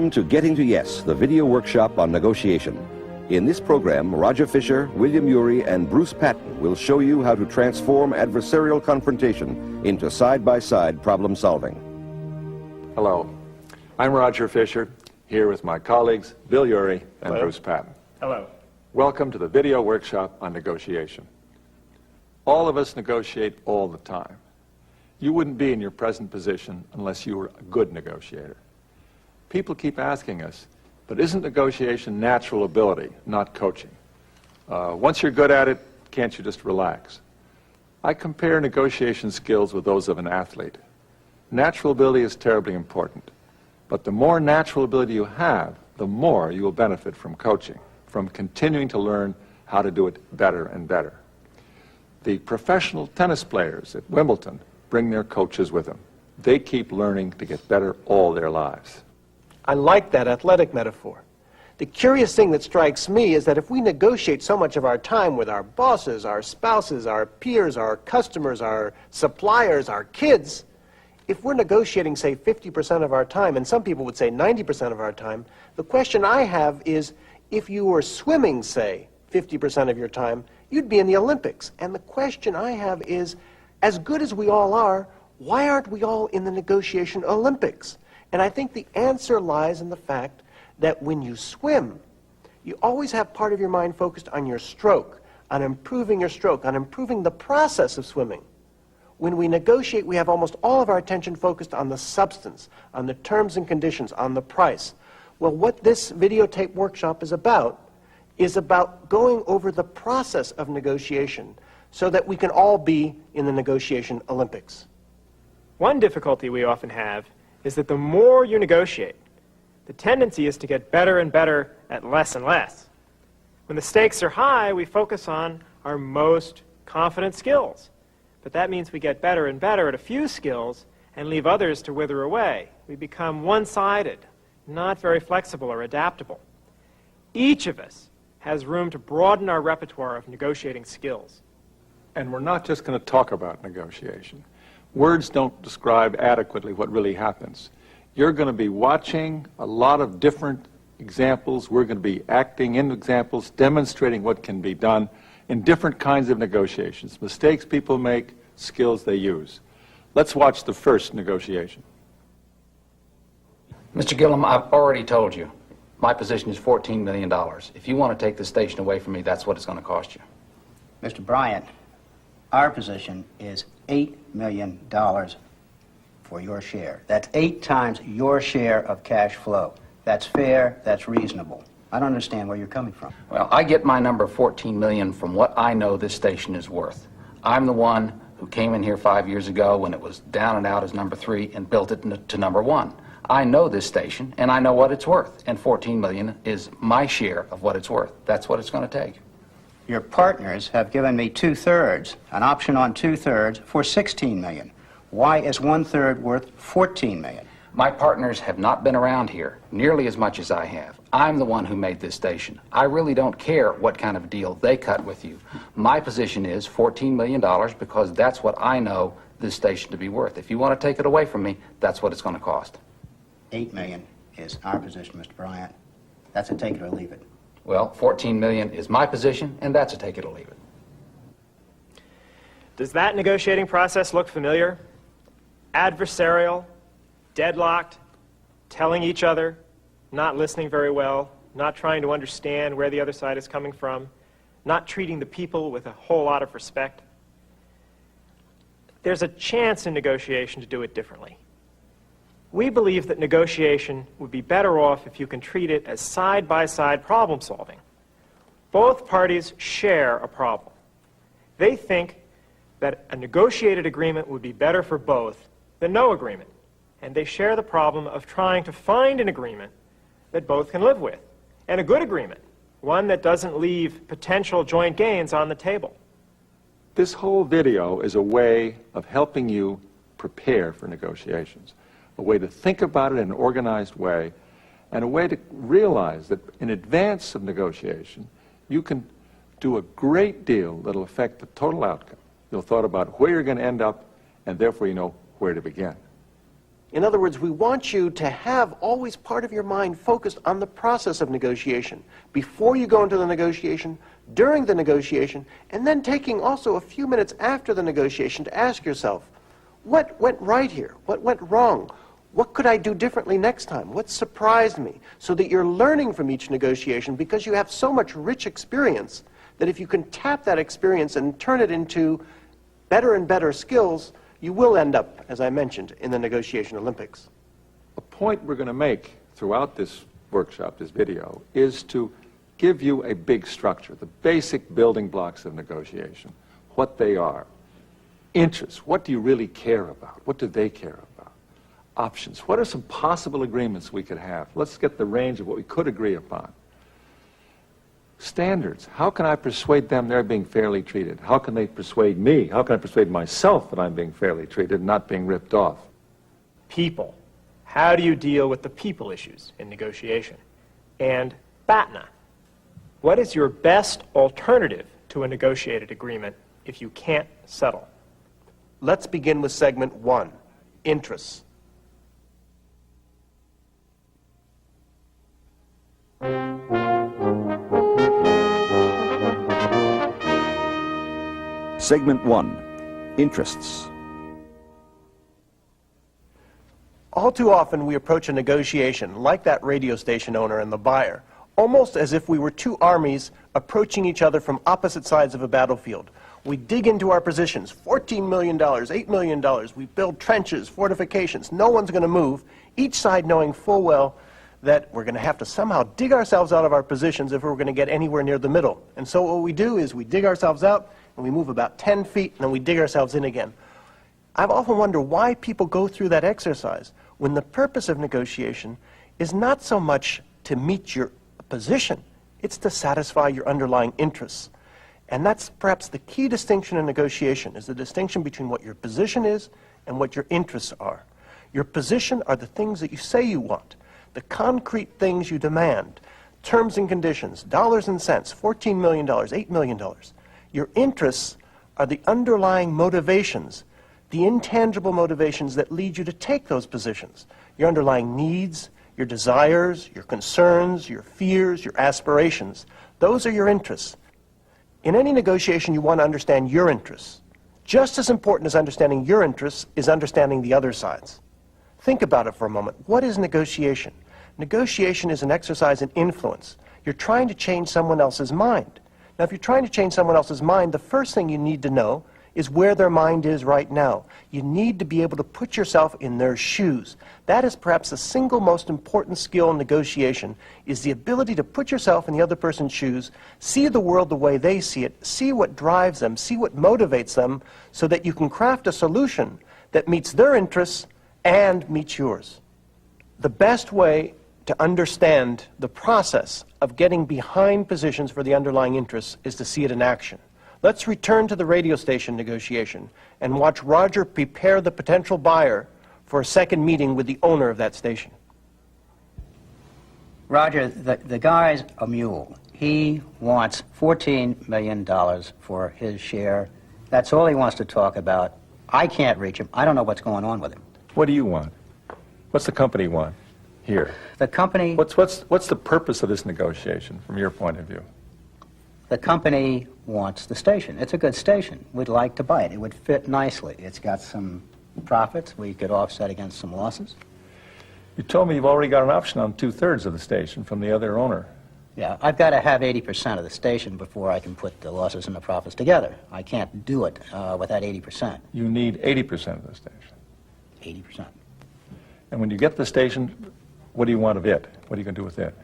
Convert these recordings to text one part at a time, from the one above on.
Welcome to Getting to Yes, the video workshop on negotiation. In this program, Roger Fisher, William Ury, and Bruce Patton will show you how to transform adversarial confrontation into side-by-side problem solving. Hello, I'm Roger Fisher, here with my colleagues Bill Ury and Hello. Bruce Patton. Hello. Welcome to the video workshop on negotiation. All of us negotiate all the time. You wouldn't be in your present position unless you were a good negotiator. People keep asking us, but isn't negotiation natural ability, not coaching? Once you're good at it, can't you just relax? I compare negotiation skills with those of an athlete. Natural ability is terribly important, but the more natural ability you have, the more you will benefit from coaching, from continuing to learn how to do it better and better. The professional tennis players at Wimbledon bring their coaches with them. They keep learning to get better all their lives. I like that athletic metaphor. The curious thing that strikes me is that if we negotiate so much of our time with our bosses, our spouses, our peers, our customers, our suppliers, our kids, if we're negotiating, say, 50% of our time, and some people would say 90% of our time, the question I have is, if you were swimming, say, 50% of your time, you'd be in the Olympics. And the question I have is, as good as we all are, why aren't we all in the negotiation Olympics? And I think the answer lies in the fact that when you swim, you always have part of your mind focused on your stroke, on improving your stroke, on improving the process of swimming. When we negotiate, we have almost all of our attention focused on the substance, on the terms and conditions, on the price. Well, what this videotape workshop is about going over the process of negotiation so that we can all be in the negotiation Olympics. One difficulty we often have is that the more you negotiate, the tendency is to get better and better at less and less. When the stakes are high, we focus on our most confident skills. But that means we get better and better at a few skills and leave others to wither away. We become one-sided, not very flexible or adaptable. Each of us has room to broaden our repertoire of negotiating skills. And we're not just going to talk about negotiation. Words don't describe adequately what really happens. You're going to be watching a lot of different examples. We're going to be acting in examples, demonstrating what can be done in different kinds of negotiations. Mistakes people make, skills they use. Let's watch the first negotiation. Mr. Gillum, I've already told you, my position is $14 million. If you want to take the station away from me, that's what it's going to cost you. Mr. Bryant, our position is $8 million for your share. That's 8 times your share of cash flow. That's fair, that's reasonable. I don't understand where you're coming from. Well, I get my number $14 million from what I know this station is worth. I'm the one who came in here 5 years ago when it was down and out as number 3 and built it to number 1. I know this station, and I know what it's worth, and $14 million is my share of what it's worth. That's what it's going to take. Your partners have given me 2/3, an option on 2/3 for $16 million. Why is 1/3 worth $14 million? My partners have not been around here nearly as much as I have. I'm the one who made this station. I really don't care what kind of deal they cut with you. My position is $14 million because that's what I know this station to be worth. If you want to take it away from me, that's what it's going to cost. $8 million is our position, Mr. Bryant. That's a take it or leave it. Well, $14 million is my position, and that's a take it or leave it. Does that negotiating process look familiar? Adversarial, deadlocked, telling each other, not listening very well, not trying to understand where the other side is coming from, not treating the people with a whole lot of respect. There's a chance in negotiation to do it differently. We believe that negotiation would be better off if you can treat it as side-by-side problem solving. Both parties share a problem. They think that a negotiated agreement would be better for both than no agreement. And they share the problem of trying to find an agreement that both can live with. And a good agreement, one that doesn't leave potential joint gains on the table. This whole video is a way of helping you prepare for negotiations, a way to think about it in an organized way, and a way to realize that in advance of negotiation, you can do a great deal that'll affect the total outcome. You'll thought about where you're going to end up, and therefore you know where to begin. In other words, we want you to have always part of your mind focused on the process of negotiation, before you go into the negotiation, during the negotiation, and then taking also a few minutes after the negotiation to ask yourself, what went right here? What went wrong? What could I do differently next time? What surprised me? So that you're learning from each negotiation, because you have so much rich experience that if you can tap that experience and turn it into better and better skills, you will end up, as I mentioned, in the negotiation Olympics. A point we're going to make throughout this workshop, this video, is to give you a big structure, the basic building blocks of negotiation, what they are. Interests, what do you really care about? What do they care about? Options, what are some possible agreements we could have? Let's get the range of what we could agree upon. Standards, how can I persuade them they're being fairly treated? How can they persuade me? How can I persuade myself that I'm being fairly treated and not being ripped off? People. How do you deal with the people issues in negotiation? And BATNA. What is your best alternative to a negotiated agreement if you can't settle? Let's begin with segment 1, interests. Segment 1, interests. All too often we approach a negotiation like that radio station owner and the buyer, almost as if we were two armies approaching each other from opposite sides of a battlefield. We dig into our positions, $14 million, $8 million, we build trenches, fortifications, no one's going to move, each side knowing full well that we're going to have to somehow dig ourselves out of our positions if we're going to get anywhere near the middle. And so what we do is we dig ourselves out, and we move about 10 feet, and then we dig ourselves in again. I've often wondered why people go through that exercise when the purpose of negotiation is not so much to meet your position, it's to satisfy your underlying interests. And that's perhaps the key distinction in negotiation, is the distinction between what your position is and what your interests are. Your position are the things that you say you want, the concrete things you demand, terms and conditions, dollars and cents, $14 million, $8 million. Your interests are the underlying motivations, the intangible motivations that lead you to take those positions. Your underlying needs, your desires, your concerns, your fears, your aspirations. Those are your interests. In any negotiation, you want to understand your interests. Just as important as understanding your interests is understanding the other side's. Think about it for a moment. What is negotiation? Negotiation is an exercise in influence. You're trying to change someone else's mind. Now, if you're trying to change someone else's mind, the first thing you need to know is where their mind is right now. You need to be able to put yourself in their shoes. That is perhaps the single most important skill in negotiation, is the ability to put yourself in the other person's shoes, see the world the way they see it, see what drives them, see what motivates them, so that you can craft a solution that meets their interests and meets yours. The best way to understand the process of getting behind positions for the underlying interests is to see it in action. Let's return to the radio station negotiation and watch Roger prepare the potential buyer for a second meeting with the owner of that station. Roger, the guy's a mule. He wants $14 million for his share. That's all he wants to talk about. I can't reach him. I don't know what's going on with him. What do you want? What's the company want here? The company... What's the purpose of this negotiation from your point of view? The company wants the station. It's a good station. We'd like to buy it. It would fit nicely. It's got some profits we could offset against some losses. You told me you've already got an option on 2/3 of the station from the other owner. Yeah, I've got to have 80% of the station before I can put the losses and the profits together. I can't do it without 80%. You need 80% of the station. 80%. And when you get the station, what do you want of it? What are you going to do with it?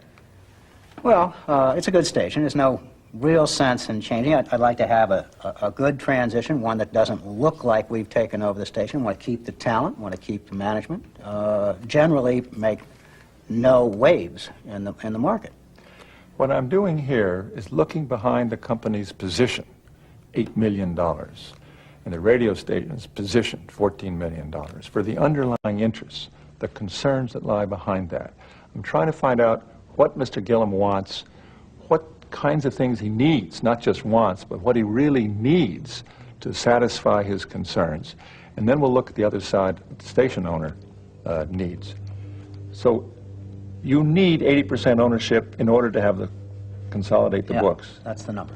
Well, it's a good station. There's no real sense in changing it. I'd like to have a good transition, one that doesn't look like we've taken over the station. Want to keep the talent, want to keep the management, generally make no waves in the market. What I'm doing here is looking behind the company's position, $8 million, and the radio station's position, $14 million, for the underlying interests, the concerns that lie behind that. I'm trying to find out what Mr. Gillum wants, what kinds of things he needs, not just wants, but what he really needs to satisfy his concerns. And then we'll look at the other side, the station owner, needs. So you need 80% ownership in order to have the consolidate the Yeah, books. that's the number.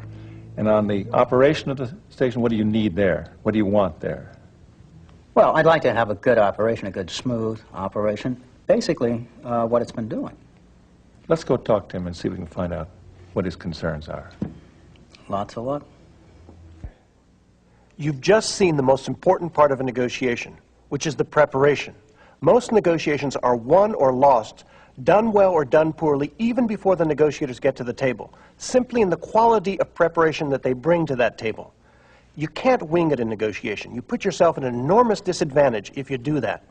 And on the operation of the station, what do you need there? What do you want there? Well, I'd like to have a good operation, a good smooth operation. Basically, what it's been doing. Let's go talk to him and see if we can find out what his concerns are. Lots of luck. You've just seen the most important part of a negotiation, which is the preparation. Most negotiations are won or lost, done well or done poorly, even before the negotiators get to the table, simply in the quality of preparation that they bring to that table. You can't wing it in negotiation. You put yourself at an enormous disadvantage if you do that.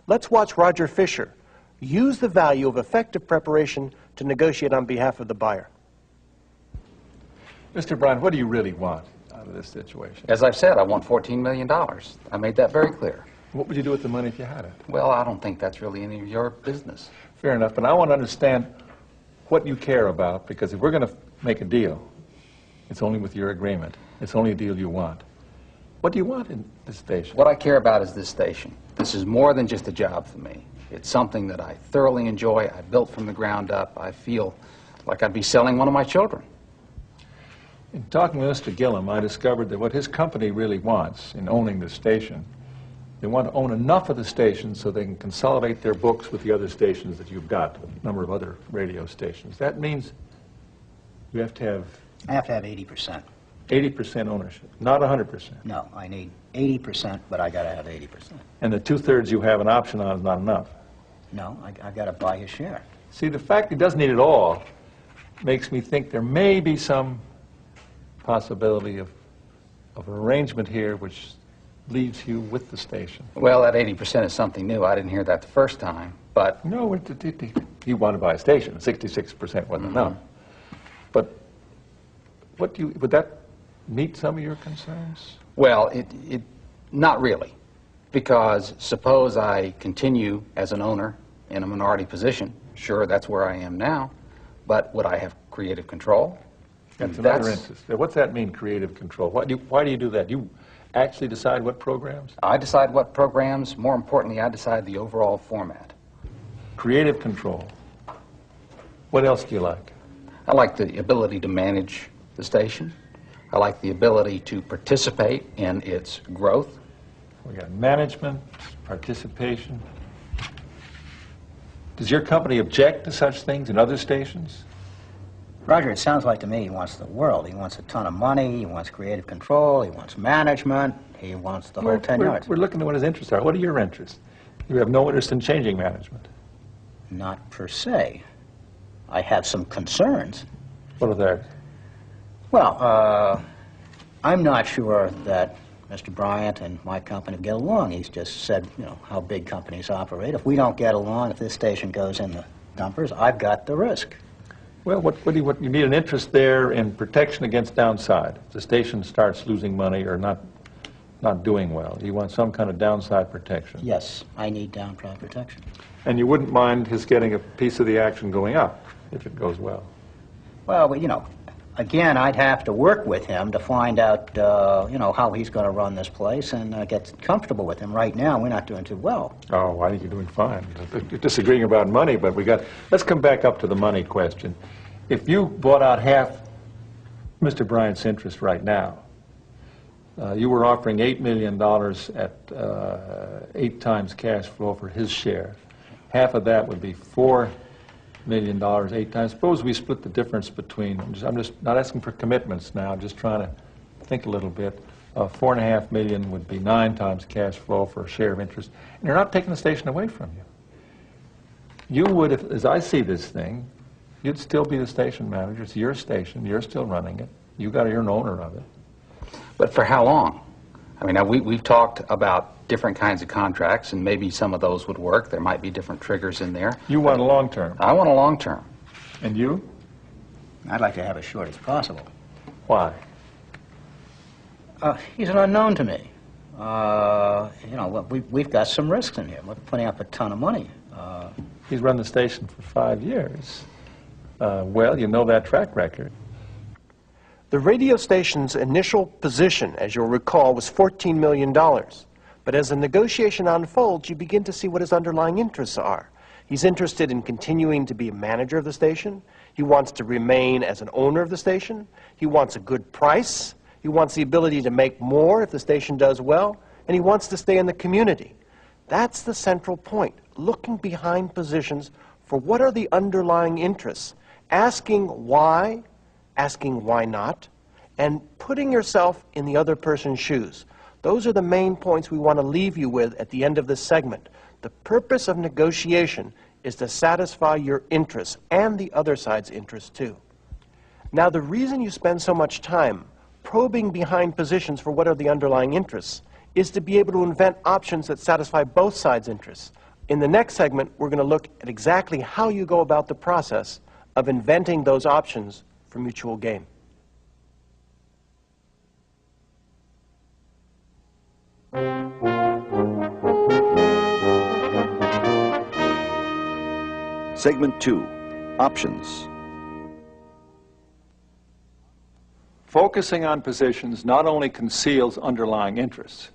Let's watch Roger Fisher use the value of effective preparation to negotiate on behalf of the buyer. Mr. Bryant, what do you really want out of this situation? As I've said, I want $14 million. I made that very clear. What would you do with the money if you had it? Well, I don't think that's really any of your business. Fair enough, but I want to understand what you care about, because if we're going to make a deal, it's only with your agreement. It's only a deal you want. What do you want in this station? What I care about is this station. This is more than just a job for me. It's something that I thoroughly enjoy. I built from the ground up. I feel like I'd be selling one of my children. In talking with Mr. Gillum, I discovered that what his company really wants in owning the station, they want to own enough of the stations so they can consolidate their books with the other stations that you've got, a number of other radio stations. That means you have to have... I have to have 80%. 80% ownership, not 100%. No, I need 80%, but I got to have 80%. And the two-thirds you have an option on is not enough. No, I got to buy his share. See, the fact he doesn't need it all makes me think there may be some possibility of an arrangement here which leaves you with the station. Well, that 80% is something new. I didn't hear that the first time, but... No, he wanted to buy a station. 66% wasn't enough. But what do you, would that meet some of your concerns? Well, not really, because suppose I continue as an owner in a minority position. Sure, that's where I am now, but would I have creative control? That's another interest. What's that mean, creative control? Why do you do that? You actually decide what programs? I decide what programs. More importantly, I decide the overall format. Creative control. What else do you like? I like the ability to manage the station. I like the ability to participate in its growth. We got management, participation. Does your company object to such things in other stations? Roger, it sounds like to me he wants the world. He wants a ton of money, he wants creative control, he wants management, he wants the whole 10 yards. We're looking at what his interests are. What are your interests? You have no interest in changing management. Not per se. I have some concerns. What are they? Well, I'm not sure that Mr. Bryant and my company get along. He's just said, you know, how big companies operate. If we don't get along, if this station goes in the dumpers, I've got the risk. Well, what do you need an interest there in protection against downside. If the station starts losing money or not doing well, you want some kind of downside protection. Yes, I need downside protection. And you wouldn't mind his getting a piece of the action going up if it goes well. Well, you know, again, I'd have to work with him to find out, you know, how he's going to run this place and get comfortable with him. Right now, we're not doing too well. Oh, I think you're doing fine. You're disagreeing about money, but let's come back up to the money question. If you bought out half Mr. Bryant's interest right now, you were offering $8 million at 8 times cash flow for his share. Half of that would be $4 million 8 times. Suppose we split the difference between, I'm just not asking for commitments now, I'm just trying to think a little bit. $4.5 million would be 9 times cash flow for a share of interest. And you're not taking the station away from you. You would, as I see this thing, you'd still be the station manager. It's your station. You're still running it. You're an owner of it. But for how long? I mean, now we've talked about different kinds of contracts, and maybe some of those would work. There might be different triggers in there. You want a long term. I want a long term. And you? I'd like to have as short as possible. Why? He's an unknown to me. You know, we've got some risks in here. We're putting up a ton of money. He's run the station for 5 years. Well, you know that track record. The radio station's initial position, as you'll recall, was $14 million. But as the negotiation unfolds, you begin to see what his underlying interests are. He's interested in continuing to be a manager of the station. He wants to remain as an owner of the station. He wants a good price. He wants the ability to make more if the station does well. And he wants to stay in the community. That's the central point, looking behind positions for what are the underlying interests, asking why not, and putting yourself in the other person's shoes. Those are the main points we want to leave you with at the end of this segment. The purpose of negotiation is to satisfy your interests and the other side's interests too. Now, the reason you spend so much time probing behind positions for what are the underlying interests is to be able to invent options that satisfy both sides' interests. In the next segment, we're going to look at exactly how you go about the process of inventing those options for mutual gain. Segment 2, Options. Focusing on positions not only conceals underlying interests,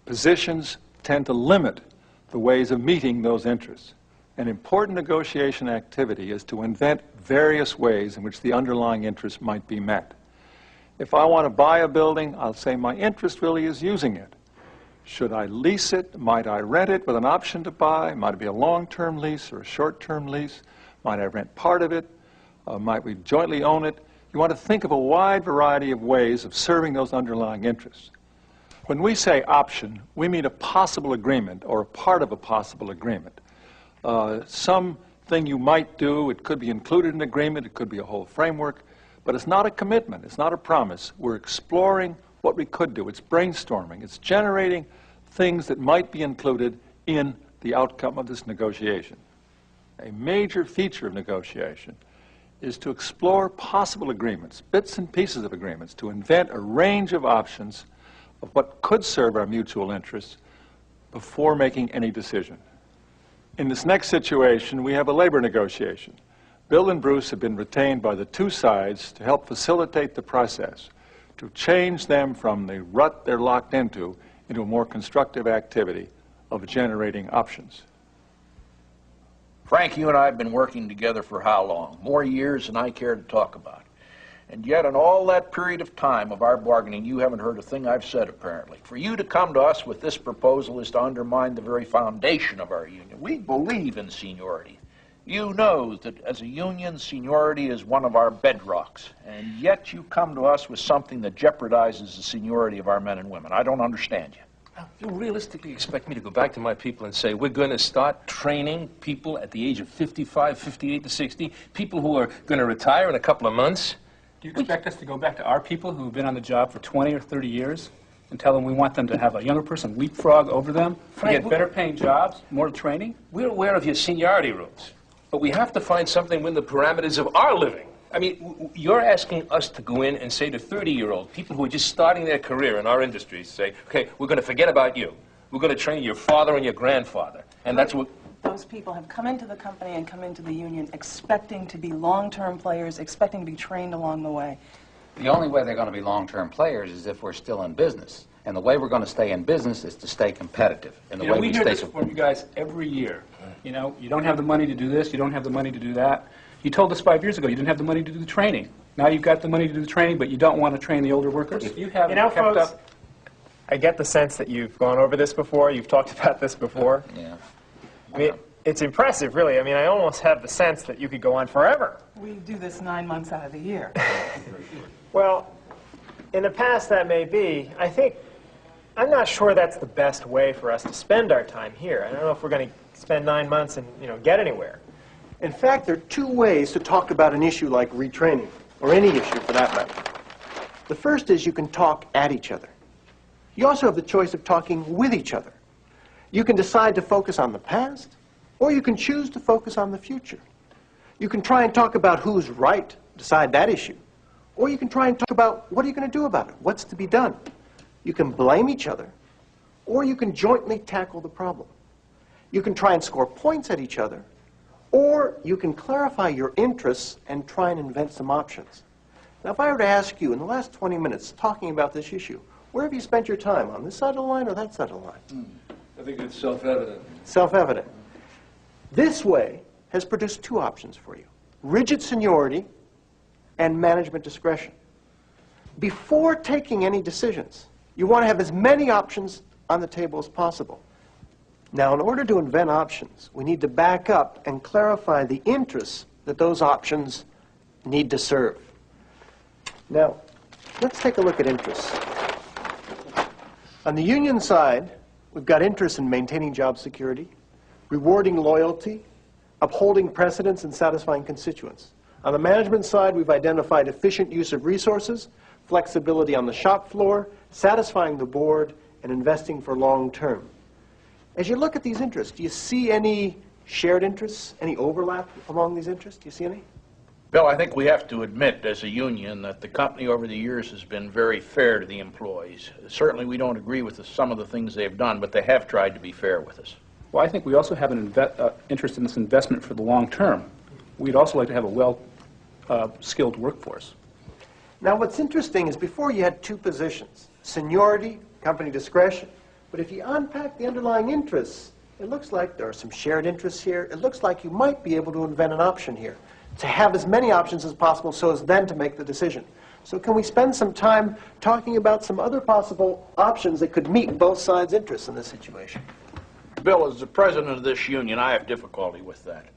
positions tend to limit the ways of meeting those interests. An important negotiation activity is to invent various ways in which the underlying interests might be met. If I want to buy a building, I'll say my interest really is using it. Should I lease it? Might I rent it with an option to buy? Might it be a long-term lease or a short-term lease? Might I rent part of it? Might we jointly own it? You want to think of a wide variety of ways of serving those underlying interests. When we say option, we mean a possible agreement or a part of a possible agreement. Something you might do, it could be included in an agreement, it could be a whole framework, but it's not a commitment, it's not a promise. We're exploring what we could do. It's brainstorming. It's generating things that might be included in the outcome of this negotiation. A major feature of negotiation is to explore possible agreements, bits and pieces of agreements, to invent a range of options of what could serve our mutual interests before making any decision. In this next situation, we have a labor negotiation. Bill and Bruce have been retained by the two sides to help facilitate the process, to change them from the rut they're locked into a more constructive activity of generating options. Frank, you and I have been working together for how long? More years than I care to talk about. And yet in all that period of time of our bargaining, you haven't heard a thing I've said, apparently. For you to come to us with this proposal is to undermine the very foundation of our union. We believe in seniority. You know that as a union, seniority is one of our bedrocks. And yet you come to us with something that jeopardizes the seniority of our men and women. I don't understand you. You realistically expect me to go back to my people and say, we're going to start training people at the age of 55, 58 to 60, people who are going to retire in a couple of months? Do you expect us to go back to our people who have been on the job for 20 or 30 years and tell them we want them to have a younger person leapfrog over them, Frank, get better paying jobs, more training? We're aware of your seniority rules, but we have to find something within the parameters of our living. I mean, you're asking us to go in and say to 30-year-old people who are just starting their career in our industries, say, okay, we're going to forget about you. We're going to train your father and your grandfather. And that's what... Those people have come into the company and come into the union expecting to be long-term players, expecting to be trained along the way. The only way they're going to be long-term players is if we're still in business. And the way we're going to stay in business is to stay competitive. And the way we hear this from you guys every year. You know, you don't have the money to do this, you don't have the money to do that. You told us 5 years ago you didn't have the money to do the training. Now you've got the money to do the training, but you don't want to train the older workers? If you haven't You know, kept folks, up... I get the sense that you've gone over this before, you've talked about this before. Yeah. I mean, it's impressive, really. I mean, I almost have the sense that you could go on forever. We do this 9 months out of the year. Well, in the past that may be. I'm not sure that's the best way for us to spend our time here. I don't know if we're going to spend 9 months and, get anywhere. In fact, there are two ways to talk about an issue like retraining, or any issue for that matter. The first is you can talk at each other. You also have the choice of talking with each other. You can decide to focus on the past, or you can choose to focus on the future. You can try and talk about who's right, decide that issue, or you can try and talk about what are you going to do about it, what's to be done. You can blame each other, or you can jointly tackle the problem. You can try and score points at each other, or you can clarify your interests and try and invent some options. Now, if I were to ask you in the last 20 minutes talking about this issue, Where have you spent your time? On this side of the line or that side of the line? I think it's self-evident. Self-evident. This way has produced two options for you: rigid seniority and management discretion. Before taking any decisions, you want to have as many options on the table as possible. Now, in order to invent options, we need to back up and clarify the interests that those options need to serve. Now, let's take a look at interests. On the union side, we've got interest in maintaining job security, rewarding loyalty, upholding precedents, and satisfying constituents. On the management side, we've identified efficient use of resources, flexibility on the shop floor, satisfying the board, and investing for long term. As you look at these interests, do you see any shared interests, any overlap among these interests? Do you see any? Bill, I think we have to admit as a union that the company over the years has been very fair to the employees. Certainly we don't agree with some of the things they've done, but they have tried to be fair with us. Well, I think we also have an interest in this investment for the long term. We'd also like to have a well-skilled workforce. Now, what's interesting is before you had two positions: seniority, company discretion. But if you unpack the underlying interests, it looks like there are some shared interests here. It looks like you might be able to invent an option here, to have as many options as possible so as then to make the decision. So can we spend some time talking about some other possible options that could meet both sides' interests in this situation? Bill, as the president of this union, I have difficulty with that.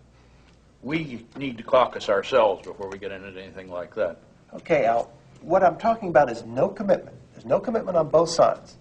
We need to caucus ourselves before we get into anything like that. Okay, Al, what I'm talking about is no commitment. There's no commitment on both sides.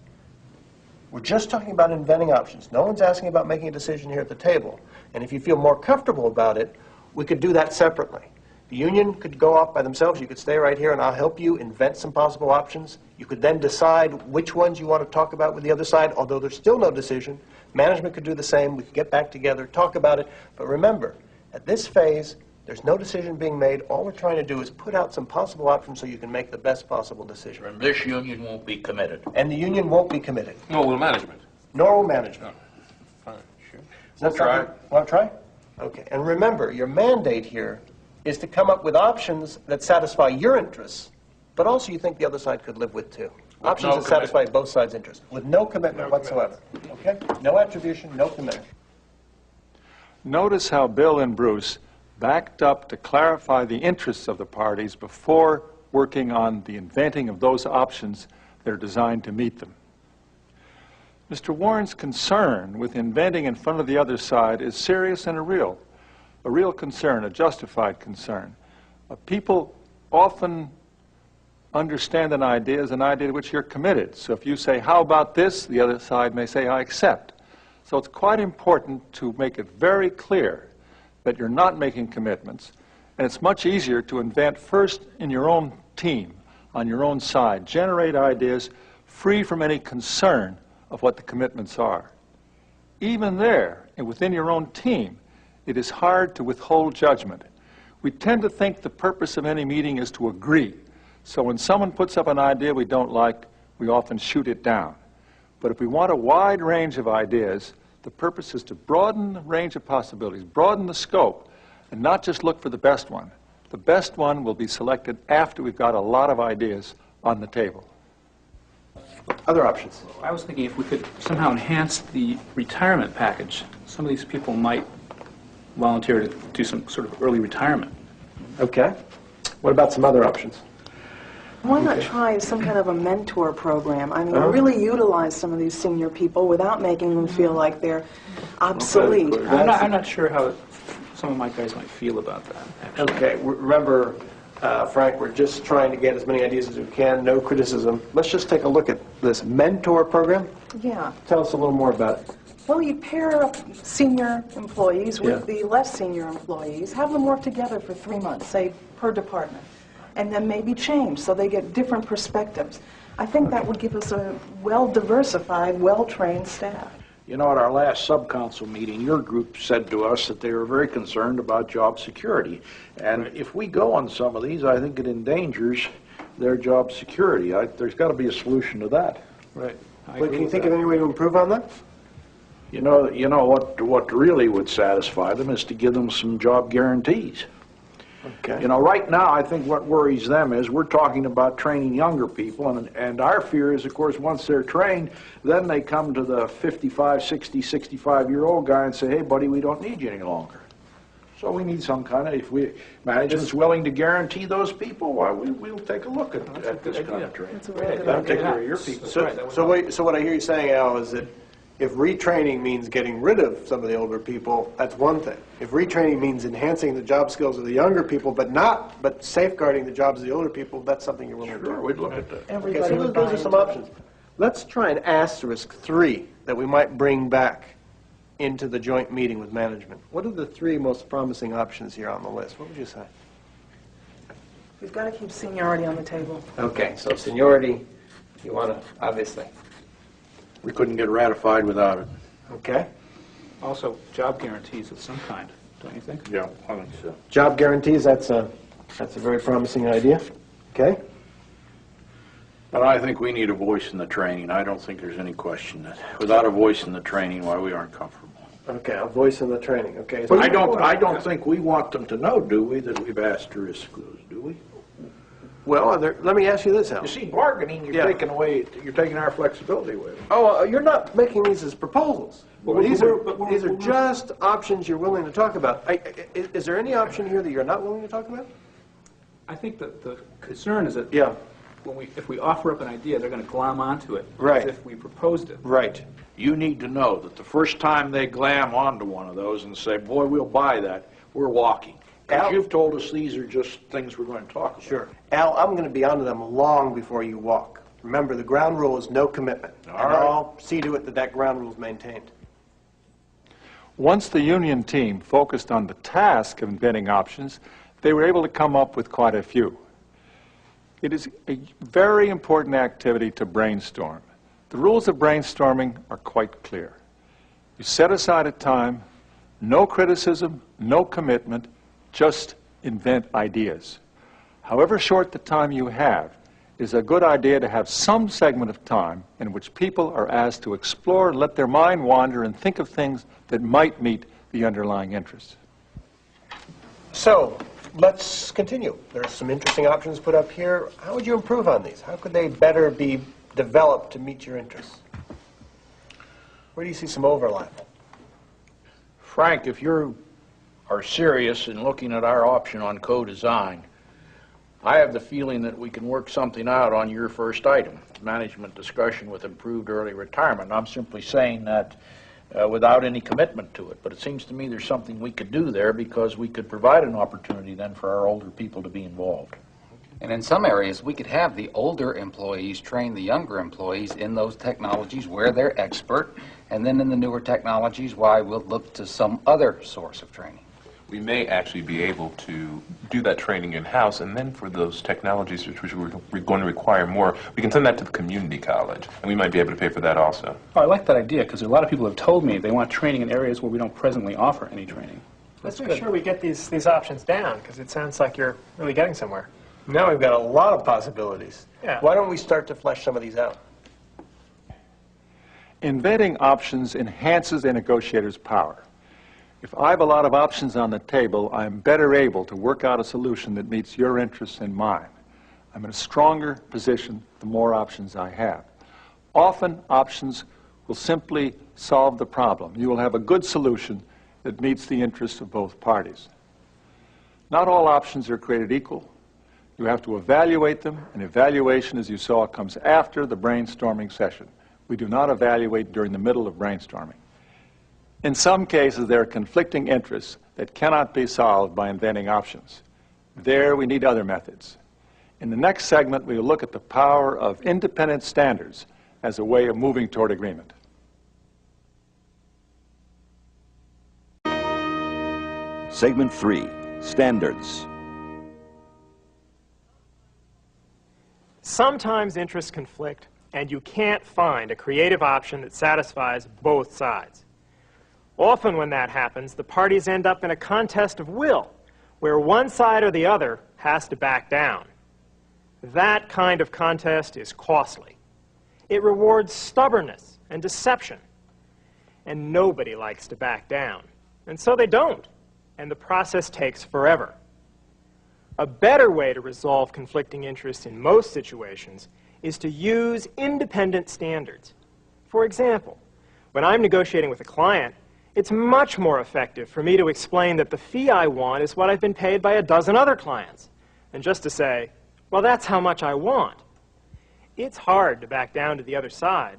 We're just talking about inventing options. No one's asking about making a decision here at the table. And if you feel more comfortable about it, we could do that separately. The union could go off by themselves. You could stay right here, and I'll help you invent some possible options. You could then decide which ones you want to talk about with the other side, although there's still no decision. Management could do the same. We could get back together, talk about it. But remember, at this phase, there's no decision being made. All we're trying to do is put out some possible options so you can make the best possible decision. And this union won't be committed. And the union won't be committed. Nor will management. Nor will management. Fine, sure. Is that Try. something? Want to try? Okay. And remember, your mandate here is to come up with options that satisfy your interests, but also you think the other side could live with too. Options that satisfy both sides' interests, with no commitment whatsoever. Okay? No attribution, no commitment. Notice how Bill and Bruce backed up to clarify the interests of the parties before working on the inventing of those options that are designed to meet them. Mr. Warren's concern with inventing in front of the other side is serious and a real concern, a justified concern. People often understand an idea as an idea to which you're committed. So if you say, how about this, the other side may say, I accept. So it's quite important to make it very clear that you're not making commitments, and it's much easier to invent first in your own team, on your own side, generate ideas free from any concern of what the commitments are. Even there, and within your own team, it is hard to withhold judgment. We tend to think the purpose of any meeting is to agree. So when someone puts up an idea we don't like, we often shoot it down. But if we want a wide range of ideas, the purpose is to broaden the range of possibilities, broaden the scope, and not just look for the best one. The best one will be selected after we've got a lot of ideas on the table. Other options? I was thinking if we could somehow enhance the retirement package. Some of these people might volunteer to do some sort of early retirement. Okay. What about some other options? Why not try some kind of a mentor program? I mean, really utilize some of these senior people without making them feel like they're obsolete. I'm not sure how some of my guys might feel about that, actually. Okay. Remember, Frank, we're just trying to get as many ideas as we can, no criticism. Let's just take a look at this mentor program. Yeah. Tell us a little more about it. Well, you pair up senior employees with the less senior employees, have them work together for 3 months, say, per department, and then maybe change so they get different perspectives. I think that would give us a well-diversified, well-trained staff. You know, at our last sub-council meeting, your group said to us that they were very concerned about job security. And if we go on some of these, I think it endangers their job security. There's got to be a solution to that. Right. But can you think of any way to improve on that? You know what really would satisfy them is to give them some job guarantees. Okay. You know, right now, I think what worries them is we're talking about training younger people, and our fear is, of course, once they're trained, then they come to the 55, 60, 65-year-old guy and say, hey, buddy, we don't need you any longer. So we need some kind of, if management's willing to guarantee those people, well, we'll take a look at this kind of training. That'll take care of your people. So what I hear you saying, Al, is that if retraining means getting rid of some of the older people, that's one thing. If retraining means enhancing the job skills of the younger people, but safeguarding the jobs of the older people, that's something you're willing to do. Sure, we'd look at that. Okay, so those are some options. Let's try an asterisk 3 that we might bring back into the joint meeting with management. What are the 3 most promising options here on the list? What would you say? We've got to keep seniority on the table. Okay, so seniority, you want to, obviously. We couldn't get ratified without it. Okay. Also, job guarantees of some kind, don't you think? Yeah, I think so. Job guarantees, that's a very promising idea. Okay? But I think we need a voice in the training. I don't think there's any question that without a voice in the training, why we aren't comfortable. Okay, a voice in the training. Okay. But I don't think we want them to know, do we, that we've asterisked those, do we? Well, let me ask you this, Al. You see, bargaining, you're taking our flexibility away. Oh, you're not making these as proposals. Well, These are just options you're willing to talk about. Is there any option here that you're not willing to talk about? I think that the concern is that Yeah. if we offer up an idea, they're going to glom onto it Right. as if we proposed it. Right. You need to know that the first time they glam onto one of those and say, boy, we'll buy that, we're walking. Al- Because you've told us these are just things we're going to talk about. Sure. Al, I'm going to be onto them long before you walk. Remember, the ground rule is no commitment. All And right. I'll see to it that that ground rule is maintained. Once the union team focused on the task of inventing options, they were able to come up with quite a few. It is a very important activity to brainstorm. The rules of brainstorming are quite clear. You set aside a time, no criticism, no commitment, just invent ideas. However short the time you have, it is a good idea to have some segment of time in which people are asked to explore, let their mind wander, and think of things that might meet the underlying interests. So, let's continue. There's some interesting options put up here. How would you improve on these? How could they better be developed to meet your interests? Where do you see some overlap? Frank, if you are serious in looking at our option on co-design, I have the feeling that we can work something out on your first item, management discussion with improved early retirement. I'm simply saying that without any commitment to it, but it seems to me there's something we could do there because we could provide an opportunity then for our older people to be involved. And in some areas, we could have the older employees train the younger employees in those technologies where they're expert, and then in the newer technologies, why we'll look to some other source of training. We may actually be able to do that training in-house, and then for those technologies which we're going to require more, we can send that to the community college, and we might be able to pay for that also. Oh, I like that idea, because a lot of people have told me they want training in areas where we don't presently offer any training. Let's make sure we get these options down, because it sounds like you're really getting somewhere. Now we've got a lot of possibilities. Yeah. Why don't we start to flesh some of these out? Inventing options enhances a negotiator's power. If I have a lot of options on the table, I'm better able to work out a solution that meets your interests and mine. I'm in a stronger position the more options I have. Often, options will simply solve the problem. You will have a good solution that meets the interests of both parties. Not all options are created equal. You have to evaluate them, and evaluation, as you saw, comes after the brainstorming session. We do not evaluate during the middle of brainstorming. In some cases, there are conflicting interests that cannot be solved by inventing options. There, we need other methods. In the next segment, we will look at the power of independent standards as a way of moving toward agreement. Segment 3, Standards. Sometimes interests conflict, and you can't find a creative option that satisfies both sides. Often when that happens, the parties end up in a contest of will, where one side or the other has to back down. That kind of contest is costly. It rewards stubbornness and deception. And nobody likes to back down. And so they don't. And the process takes forever. A better way to resolve conflicting interests in most situations is to use independent standards. For example, when I'm negotiating with a client, it's much more effective for me to explain that the fee I want is what I've been paid by a dozen other clients, than just to say, well, that's how much I want. It's hard to back down to the other side.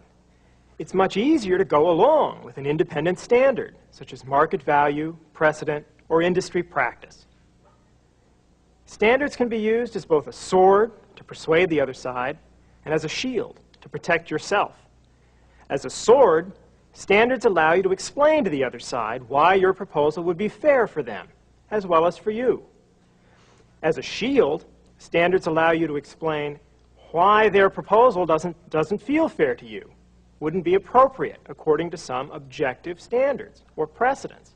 It's much easier to go along with an independent standard, such as market value, precedent, or industry practice. Standards can be used as both a sword to persuade the other side and as a shield to protect yourself. As a sword, standards allow you to explain to the other side why your proposal would be fair for them, as well as for you. As a shield, standards allow you to explain why their proposal doesn't feel fair to you, wouldn't be appropriate according to some objective standards or precedents.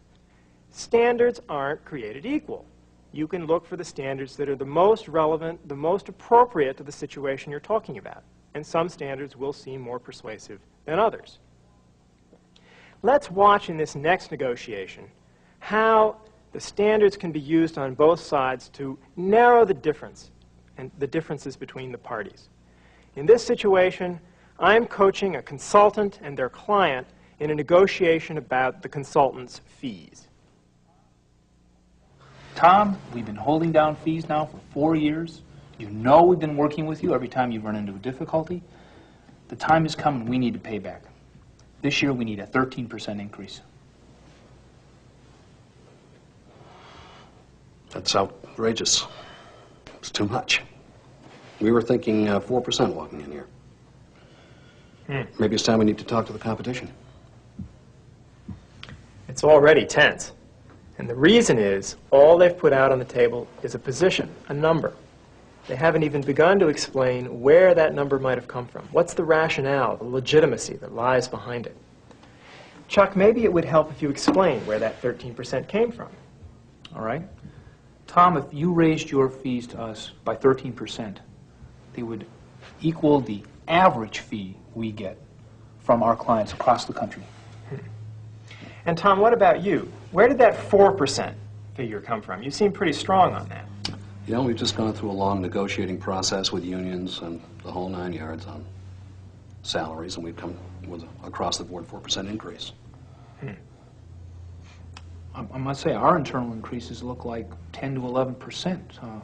Standards aren't created equal. You can look for the standards that are the most relevant, the most appropriate to the situation you're talking about. And some standards will seem more persuasive than others. Let's watch in this next negotiation how the standards can be used on both sides to narrow the difference and the differences between the parties. In this situation, I'm coaching a consultant and their client in a negotiation about the consultant's fees. Tom, we've been holding down fees now for 4 years. You know we've been working with you every time you run into a difficulty. The time has come and we need to pay back. This year we need a 13% increase. That's outrageous. It's too much. We were thinking 4% walking in here. Maybe it's time we need to talk to the competition. It's already tense. And the reason is, all they've put out on the table is a position, a number. They haven't even begun to explain where that number might have come from. What's the rationale, the legitimacy that lies behind it? Chuck, maybe it would help if you explain where that 13% came from. All right. Tom, if you raised your fees to us by 13%, they would equal the average fee we get from our clients across the country. And Tom, what about you? Where did that 4% figure come from? You seem pretty strong on that. You know, we've just gone through a long negotiating process with unions and the whole 9 yards on salaries, and we've come with across-the-board 4% increase. I must say, our internal increases look like 10 to 11%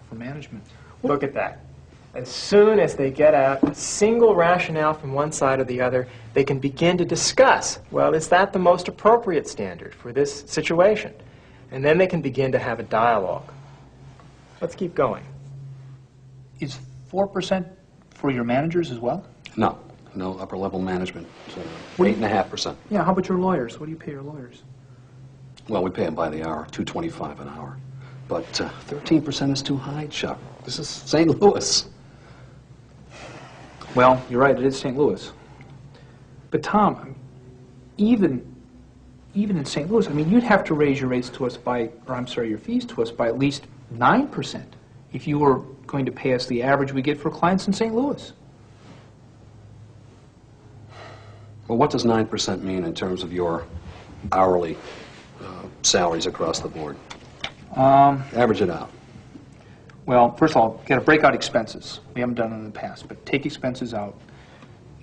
for management. Look at that. As soon as they get out a single rationale from one side or the other, they can begin to discuss, well, is that the most appropriate standard for this situation? And then they can begin to have a dialogue. Let's keep going. Is 4% for your managers as well? No, upper-level management. So 8.5%. Yeah, how about your lawyers? What do you pay your lawyers? Well, we pay them by the hour, $2.25 an hour. But 13% is too high, Chuck. This is St. Louis. Well, you're right, it is St. Louis. But Tom, even in St. Louis, I mean, you'd have to raise your rates to us by, or I'm sorry, your fees to us by at least 9% if you were going to pay us the average we get for clients in St. Louis. Well, what does 9% mean in terms of your hourly salaries across the board? Average it out. Well, first of all, you've got to break out expenses. We haven't done it in the past, but take expenses out.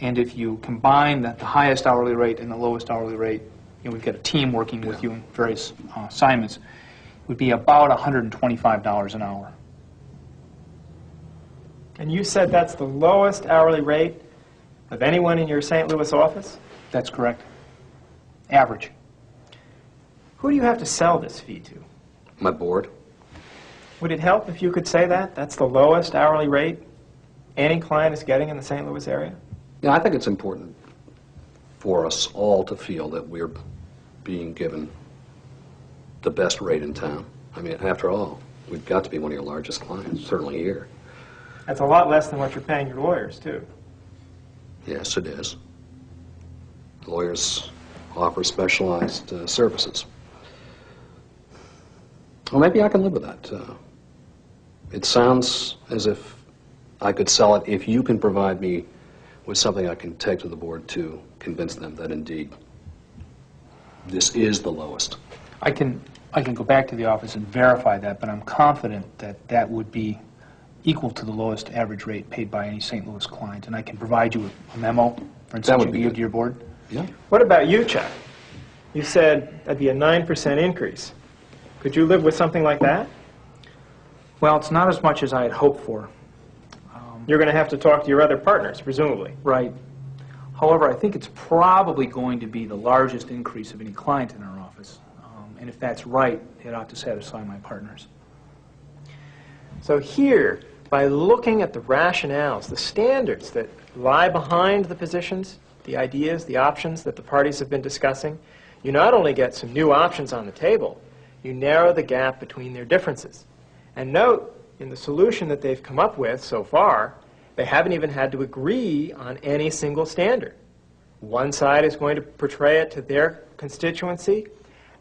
And if you combine the highest hourly rate and the lowest hourly rate, you know, we've got a team working with you in various assignments, it would be about $125 an hour. And you said that's the lowest hourly rate of anyone in your St. Louis office? That's correct. Average. Who do you have to sell this fee to? My board. Would it help if you could say that? That's the lowest hourly rate any client is getting in the St. Louis area? Yeah, I think it's important for us all to feel that we're being given the best rate in town. I mean, after all, we've got to be one of your largest clients, certainly here. That's a lot less than what you're paying your lawyers, too. Yes, it is. Lawyers offer specialized services. Well, maybe I can live with that. It sounds as if I could sell it if you can provide me with something I can take to the board to convince them that indeed this is the lowest. I can I can go back to the office and verify that, but I'm confident that that would be equal to the lowest average rate paid by any St. Louis client. And I can provide you with a memo, for instance, you can give to your board. Yeah. What about you, Chuck? You said that'd be a 9% increase. Could you live with something like that? Well, it's not as much as I had hoped for. You're going to have to talk to your other partners, presumably. Right. However, I think it's probably going to be the largest increase of any client in our office. And if that's right, it ought to satisfy my partners. So here, by looking at the rationales, the standards that lie behind the positions, the ideas, the options that the parties have been discussing, you not only get some new options on the table, you narrow the gap between their differences. And note, in the solution that they've come up with so far, they haven't even had to agree on any single standard. One side is going to portray it to their constituency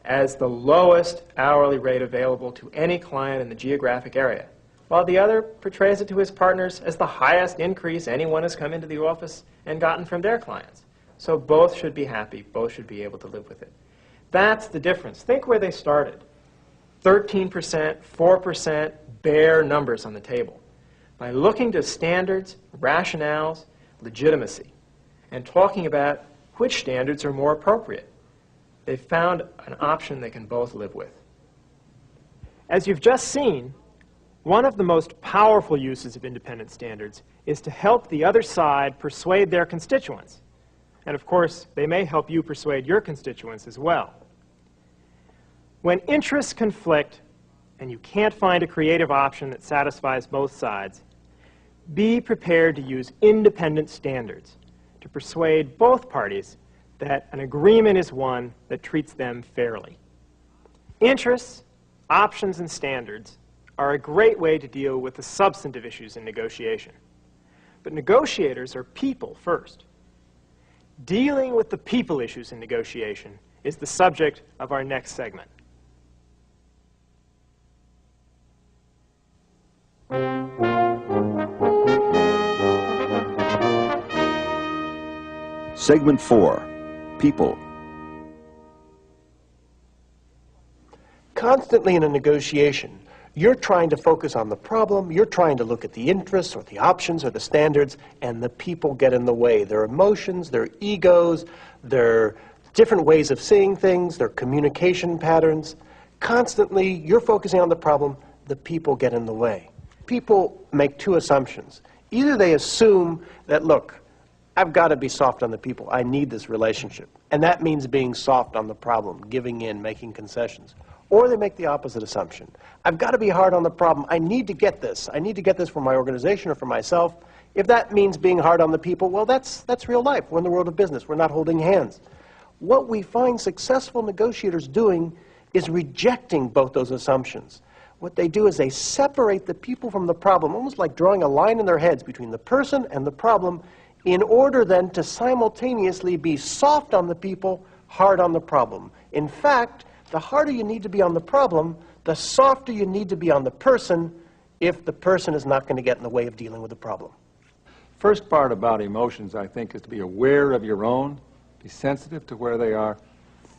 as the lowest hourly rate available to any client in the geographic area, while the other portrays it to his partners as the highest increase anyone has come into the office and gotten from their clients. So both should be happy, both should be able to live with it. That's the difference. Think where they started. 13%, 4%, bare numbers on the table. By looking to standards, rationales, legitimacy, and talking about which standards are more appropriate, they've found an option they can both live with. As you've just seen, one of the most powerful uses of independent standards is to help the other side persuade their constituents. And of course, they may help you persuade your constituents as well. When interests conflict and you can't find a creative option that satisfies both sides, be prepared to use independent standards to persuade both parties that an agreement is one that treats them fairly. Interests, options, and standards are a great way to deal with the substantive issues in negotiation. But negotiators are people first. Dealing with the people issues in negotiation is the subject of our next segment. Segment 4, People. Constantly in a negotiation, you're trying to focus on the problem, you're trying to look at the interests or the options or the standards, and the people get in the way. Their emotions, their egos, their different ways of seeing things, their communication patterns. Constantly, you're focusing on the problem, the people get in the way. People make two assumptions. Either they assume that, look, I've got to be soft on the people. I need this relationship. And that means being soft on the problem, giving in, making concessions. Or they make the opposite assumption. I've got to be hard on the problem. I need to get this. I need to get this for my organization or for myself. If that means being hard on the people, well, that's real life. We're in the world of business. We're not holding hands. What we find successful negotiators doing is rejecting both those assumptions. What they do is they separate the people from the problem, almost like drawing a line in their heads between the person and the problem, in order then to simultaneously be soft on the people, hard on the problem. In fact, the harder you need to be on the problem, the softer you need to be on the person if the person is not going to get in the way of dealing with the problem. First part about emotions, I think, is to be aware of your own, be sensitive to where they are,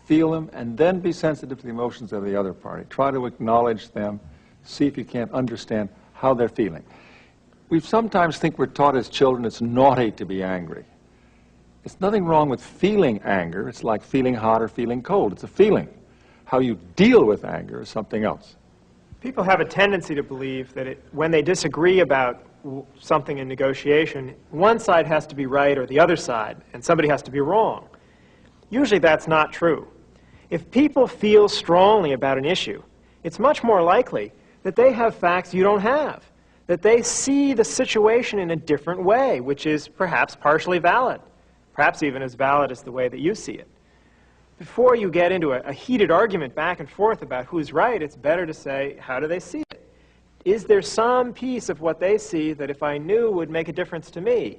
feel them, and then be sensitive to the emotions of the other party. Try to acknowledge them, see if you can't understand how they're feeling. We sometimes think we're taught as children it's naughty to be angry. There's nothing wrong with feeling anger. It's like feeling hot or feeling cold. It's a feeling. How you deal with anger is something else. People have a tendency to believe that when they disagree about something in negotiation, one side has to be right or the other side, and somebody has to be wrong. Usually that's not true. If people feel strongly about an issue, it's much more likely that they have facts you don't have, that they see the situation in a different way, which is perhaps partially valid, perhaps even as valid as the way that you see it. Before you get into a heated argument back and forth about who's right, it's better to say, how do they see it? Is there some piece of what they see that if I knew would make a difference to me?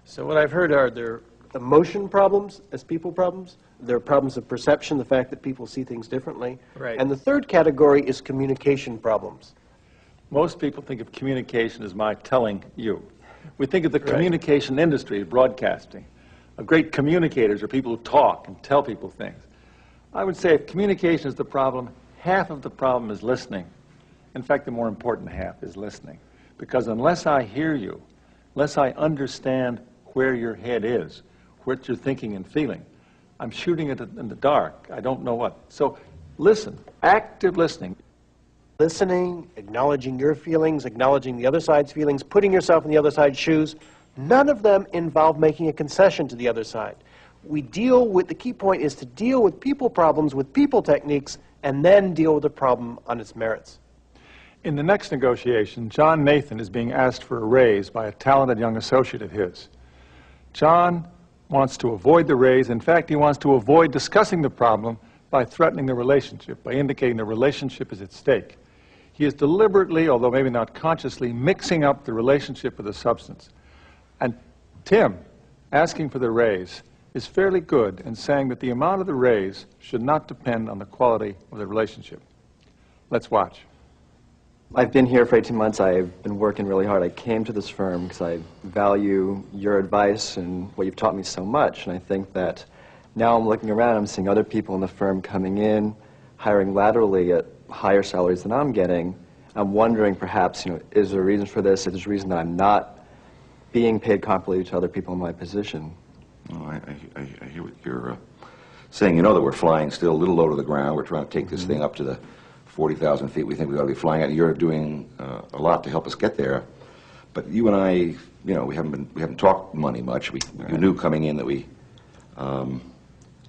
So what I've heard are there emotion problems as people problems. There are problems of perception, the fact that people see things differently. Right. And the third category is communication problems. Most people think of communication as my telling you. We think of the communication industry as broadcasting. Great communicators are people who talk and tell people things. I would say if communication is the problem, half of the problem is listening. In fact, the more important half is listening. Because unless I hear you, unless I understand where your head is, what you're thinking and feeling, I'm shooting it in the dark. I don't know what. So listen, active listening. Listening, acknowledging your feelings, acknowledging the other side's feelings, putting yourself in the other side's shoes, none of them involve making a concession to the other side. The key point is to deal with people problems with people techniques and then deal with the problem on its merits. In the next negotiation, John Nathan is being asked for a raise by a talented young associate of his. John wants to avoid the raise. In fact, he wants to avoid discussing the problem by threatening the relationship, by indicating the relationship is at stake. He is deliberately, although maybe not consciously, mixing up the relationship with the substance. And Tim, asking for the raise, is fairly good in saying that the amount of the raise should not depend on the quality of the relationship. Let's watch. I've been here for 18 months. I've been working really hard. I came to this firm because I value your advice and what you've taught me so much. And I think that now I'm looking around, I'm seeing other people in the firm coming in, hiring laterally at higher salaries than I'm getting. I'm wondering perhaps, is there a reason for this? Is there a reason that I'm not being paid comparably to other people in my position? Oh, I hear what you're saying. That we're flying still a little low to the ground. We're trying to take this thing up to the 40,000 feet we think we ought to be flying at. You're doing a lot to help us get there. But you and I, we haven't talked money much. You knew coming in that we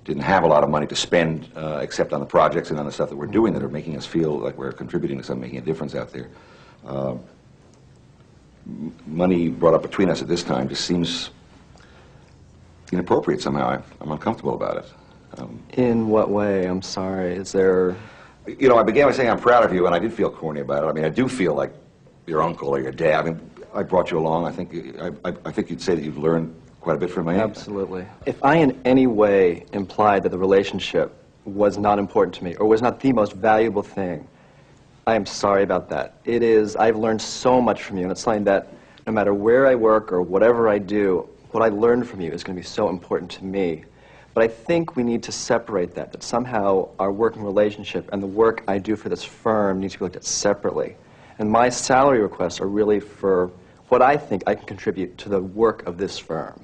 didn't have a lot of money to spend except on the projects and on the stuff that we're doing that are making us feel like we're contributing to something, making a difference out there. Money brought up between us at this time just seems inappropriate somehow. I'm uncomfortable about it. In what way? I'm sorry. Is there... I began by saying I'm proud of you, and I did feel corny about it. I mean, I do feel like your uncle or your dad. I mean, I brought you along. I think you'd say that you've learned quite a bit from me. Absolutely. If I in any way implied that the relationship was not important to me or was not the most valuable thing, I am sorry about that. I've learned so much from you, and it's something that no matter where I work or whatever I do, what I learned from you is going to be so important to me. But I think we need to separate that somehow our working relationship and the work I do for this firm needs to be looked at separately. And my salary requests are really for what I think I can contribute to the work of this firm.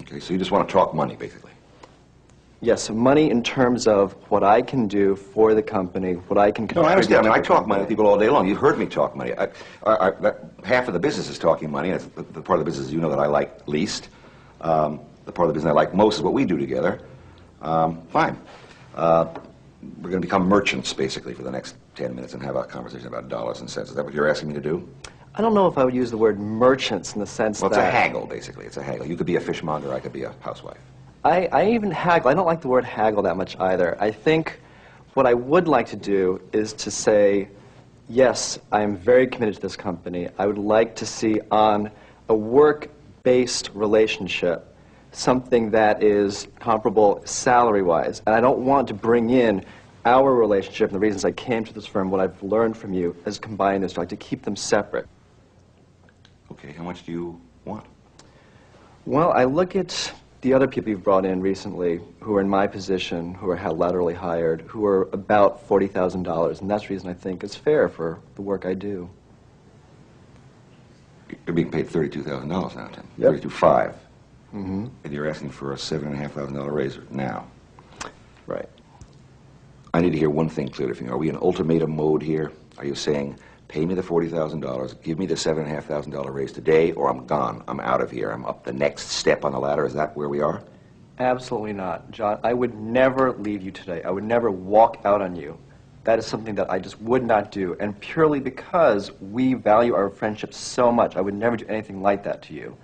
Okay, so you just want to talk money, basically. Yes, money in terms of what I can do for the company, what I can contribute. No, I understand. I mean, I talk money with people all day long. You've heard me talk money. Half of the business is talking money. That's the part of the business that I like least. The part of the business I like most is what we do together. Fine. We're going to become merchants, basically, for the next 10 minutes and have a conversation about dollars and cents. Is that what you're asking me to do? I don't know if I would use the word merchants in the sense that... Well, it's a haggle, basically. It's a haggle. You could be a fishmonger, I could be a housewife. I even haggle. I don't like the word haggle that much either. I think what I would like to do is to say, yes, I am very committed to this company. I would like to see on a work-based relationship something that is comparable salary-wise. And I don't want to bring in our relationship and the reasons I came to this firm, what I've learned from you, as combine this. I'd like to keep them separate. Okay, how much do you want? Well, I look at the other people you've brought in recently who are in my position, who are laterally hired, who are about $40,000, and that's the reason I think it's fair for the work I do. You're being paid $32,000 now, Tim. Yep. $32,500. Mm-hmm. And you're asking for a $7,500 raise now. Right. I need to hear one thing clearly from you. Are we in ultimatum mode here? Are you saying, pay me the $40,000, give me the $7,500 raise today, or I'm gone, I'm out of here, I'm up the next step on the ladder? Is that where we are? Absolutely not, John. I would never leave you today. I would never walk out on you. That is something that I just would not do, and purely because we value our friendship so much, I would never do anything like that to you.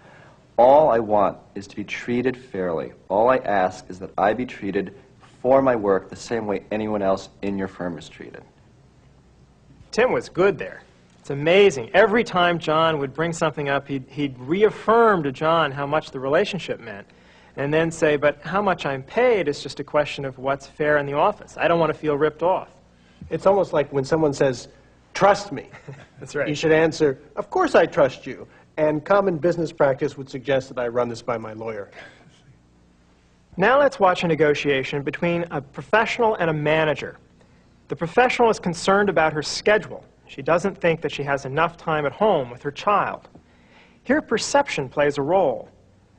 All I want is to be treated fairly. All I ask is that I be treated for my work the same way anyone else in your firm is treated. Tim was good there. It's amazing. Every time John would bring something up, he'd reaffirm to John how much the relationship meant, and then say, but how much I'm paid is just a question of what's fair in the office. I don't want to feel ripped off. It's almost like when someone says, trust me. That's right. You should answer, of course I trust you. And common business practice would suggest that I run this by my lawyer. Now let's watch a negotiation between a professional and a manager. The professional is concerned about her schedule. She doesn't think that she has enough time at home with her child. Here, perception plays a role.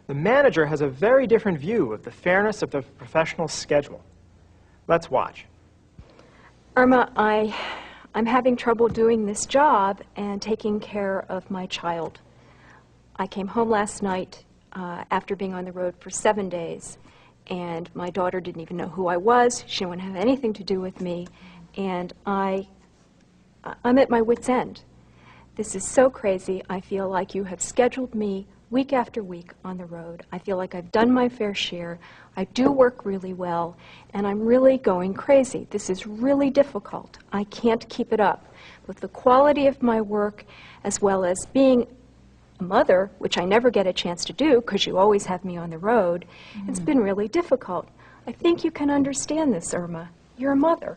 The manager has a very different view of the fairness of the professional's schedule. Let's watch. Irma, I'm having trouble doing this job and taking care of my child. I came home last night after being on the road for 7 days, and my daughter didn't even know who I was. She wouldn't have anything to do with me, and I'm at my wit's end. This is so crazy. I feel like you have scheduled me week after week on the road. I feel like I've done my fair share. I do work really well, and I'm really going crazy. This is really difficult. I can't keep it up. With the quality of my work, as well as being a mother, which I never get a chance to do because you always have me on the road, it's been really difficult. I think you can understand this, Irma. You're a mother.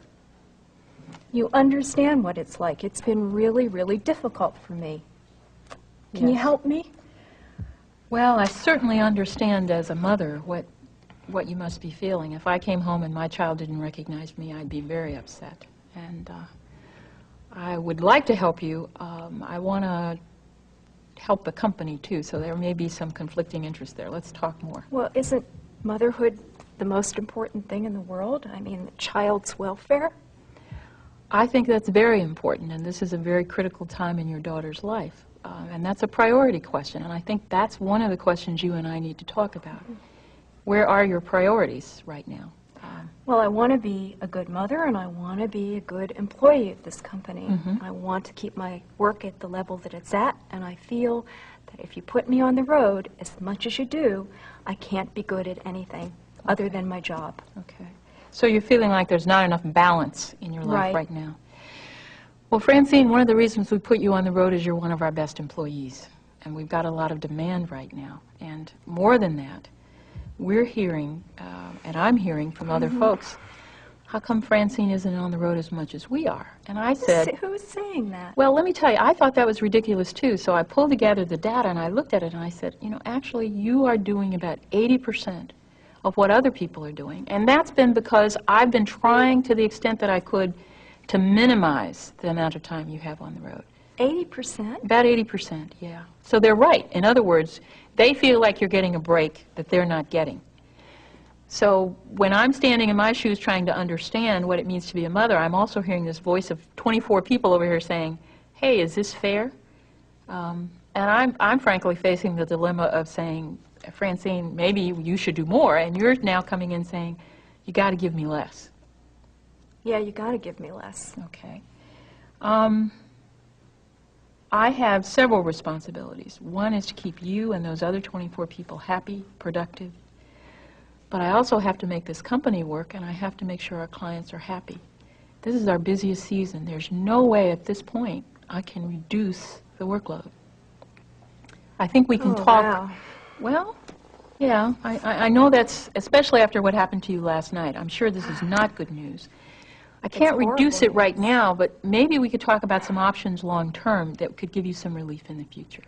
You understand what it's like. It's been really, really difficult for me. Can you help me? Well, I certainly understand as a mother what you must be feeling. If I came home and my child didn't recognize me, I'd be very upset. And I would like to help you. I want to help the company, too, so there may be some conflicting interest there. Let's talk more. Well, isn't motherhood the most important thing in the world? I mean, the child's welfare? I think that's very important, and this is a very critical time in your daughter's life. And that's a priority question, and I think that's one of the questions you and I need to talk about. Where are your priorities right now? Well, I want to be a good mother, and I want to be a good employee of this company. I want to keep my work at the level that it's at, and I feel that if you put me on the road as much as you do, I can't be good at anything other than my job. Okay. So you're feeling like there's not enough balance in your life right now. Well, Francine, one of the reasons we put you on the road is you're one of our best employees, and we've got a lot of demand right now. And more than that, we're hearing, and I'm hearing from other folks, how come Francine isn't on the road as much as we are? And I said... Who is saying that? Well, let me tell you, I thought that was ridiculous, too. So I pulled together the data, and I looked at it, and I said, you know, actually, you are doing about 80% of what other people are doing. And that's been because I've been trying to the extent that I could to minimize the amount of time you have on the road. 80%? About 80%, yeah. So they're right. In other words, they feel like you're getting a break that they're not getting. So when I'm standing in my shoes trying to understand what it means to be a mother, I'm also hearing this voice of 24 people over here saying, hey, is this fair? And I'm frankly facing the dilemma of saying, Francine, maybe you should do more, and you're now coming in saying, you got to give me less. Yeah, you got to give me less. Okay. I have several responsibilities. One is to keep you and those other 24 people happy, productive. But I also have to make this company work, and I have to make sure our clients are happy. This is our busiest season. There's no way at this point I can reduce the workload. I think we can talk... Wow. Well, yeah, I know that's, especially after what happened to you last night. I'm sure this is not good news. I can't reduce it right now, but maybe we could talk about some options long term that could give you some relief in the future.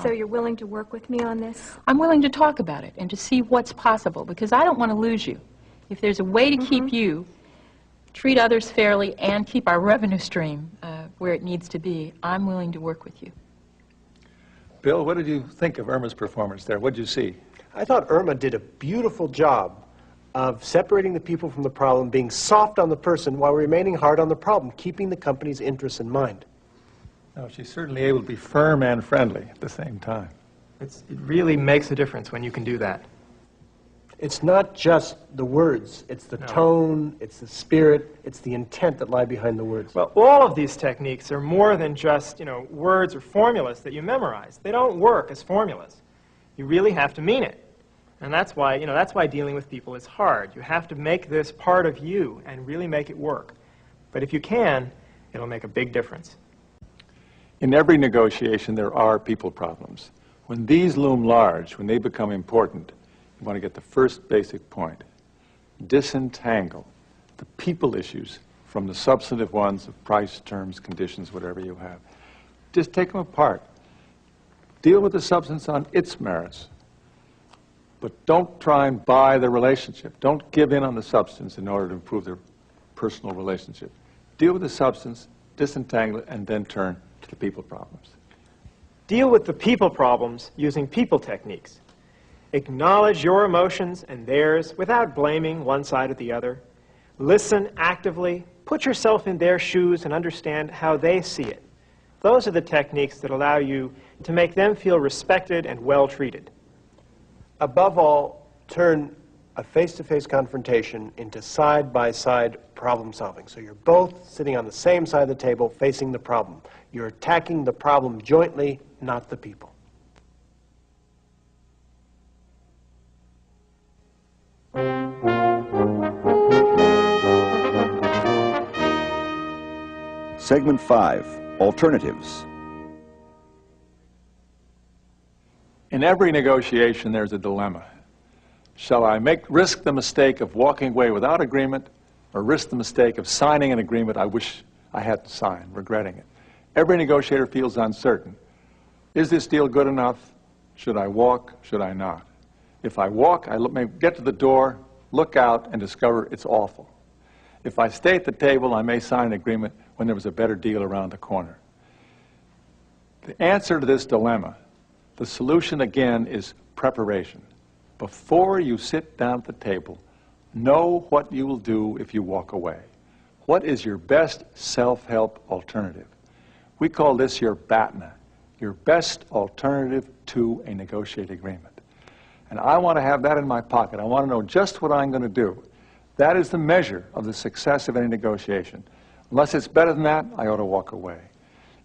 So you're willing to work with me on this? I'm willing to talk about it and to see what's possible, because I don't want to lose you. If there's a way to keep you, treat others fairly, and keep our revenue stream where it needs to be, I'm willing to work with you. Bill, what did you think of Irma's performance there? What did you see? I thought Irma did a beautiful job of separating the people from the problem, being soft on the person while remaining hard on the problem, keeping the company's interests in mind. No, she's certainly able to be firm and friendly at the same time. It really makes a difference when you can do that. It's not just the words, it's the tone, it's the spirit, it's the intent that lie behind the words. Well, all of these techniques are more than just, words or formulas that you memorize. They don't work as formulas. You really have to mean it. And that's why, that's why dealing with people is hard. You have to make this part of you and really make it work. But if you can, it'll make a big difference. In every negotiation, there are people problems. When these loom large, when they become important, you want to get the first basic point. Disentangle the people issues from the substantive ones of price, terms, conditions, whatever you have. Just take them apart. Deal with the substance on its merits. But don't try and buy the relationship. Don't give in on the substance in order to improve their personal relationship. Deal with the substance, disentangle it, and then turn to the people problems. Deal with the people problems using people techniques. Acknowledge your emotions and theirs without blaming one side or the other. Listen actively, put yourself in their shoes and understand how they see it. Those are the techniques that allow you to make them feel respected and well treated. Above all, turn a face-to-face confrontation into side-by-side problem solving. So you're both sitting on the same side of the table facing the problem. You're attacking the problem jointly, not the people. Segment 5, Alternatives. In every negotiation, there's a dilemma. Shall I risk the mistake of walking away without agreement, or risk the mistake of signing an agreement I wish I hadn't signed, regretting it? Every negotiator feels uncertain. Is this deal good enough? Should I walk? Should I not? If I walk, I may get to the door, look out, and discover it's awful. If I stay at the table, I may sign an agreement when there was a better deal around the corner. The answer to this dilemma, the solution again, is preparation. Before you sit down at the table, know what you will do if you walk away. What is your best self-help alternative? We call this your BATNA, your best alternative to a negotiated agreement. And I want to have that in my pocket. I want to know just what I'm going to do. That is the measure of the success of any negotiation. Unless it's better than that, I ought to walk away.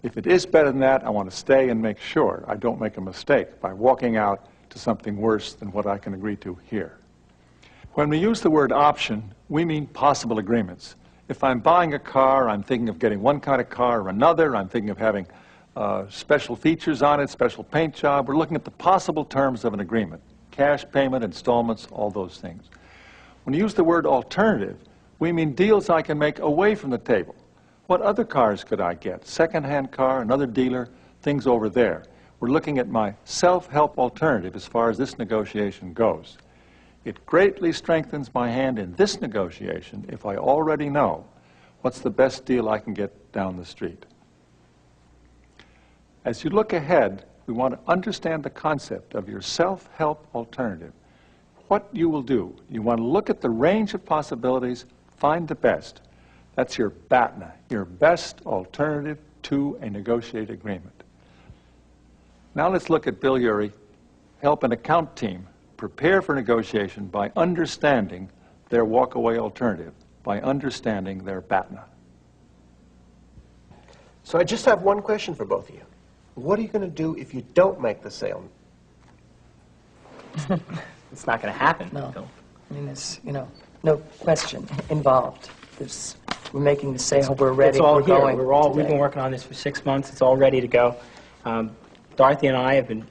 If it is better than that, I want to stay and make sure I don't make a mistake by walking out to something worse than what I can agree to here. When we use the word option, we mean possible agreements. If I'm buying a car, I'm thinking of getting one kind of car or another. I'm thinking of having special features on it, special paint job. We're looking at the possible terms of an agreement. Cash payment, installments, all those things. When you use the word alternative, we mean deals I can make away from the table. What other cars could I get? Second-hand car, another dealer, things over there. We're looking at my self-help alternative as far as this negotiation goes. It greatly strengthens my hand in this negotiation if I already know what's the best deal I can get down the street. As you look ahead, we want to understand the concept of your self-help alternative. What you will do, you want to look at the range of possibilities, find the best. That's your BATNA, your best alternative to a negotiated agreement. Now let's look at Bill Urey, help an account team prepare for negotiation by understanding their walkaway alternative, by understanding their BATNA. So I just have one question for both of you. What are you going to do if you don't make the sale? It's not going to happen. No. I mean, there's, no question involved. We're making the sale. We're ready. It's all we're here. going. We've been working on this for 6 months. It's all ready to go. Dorothy and I have been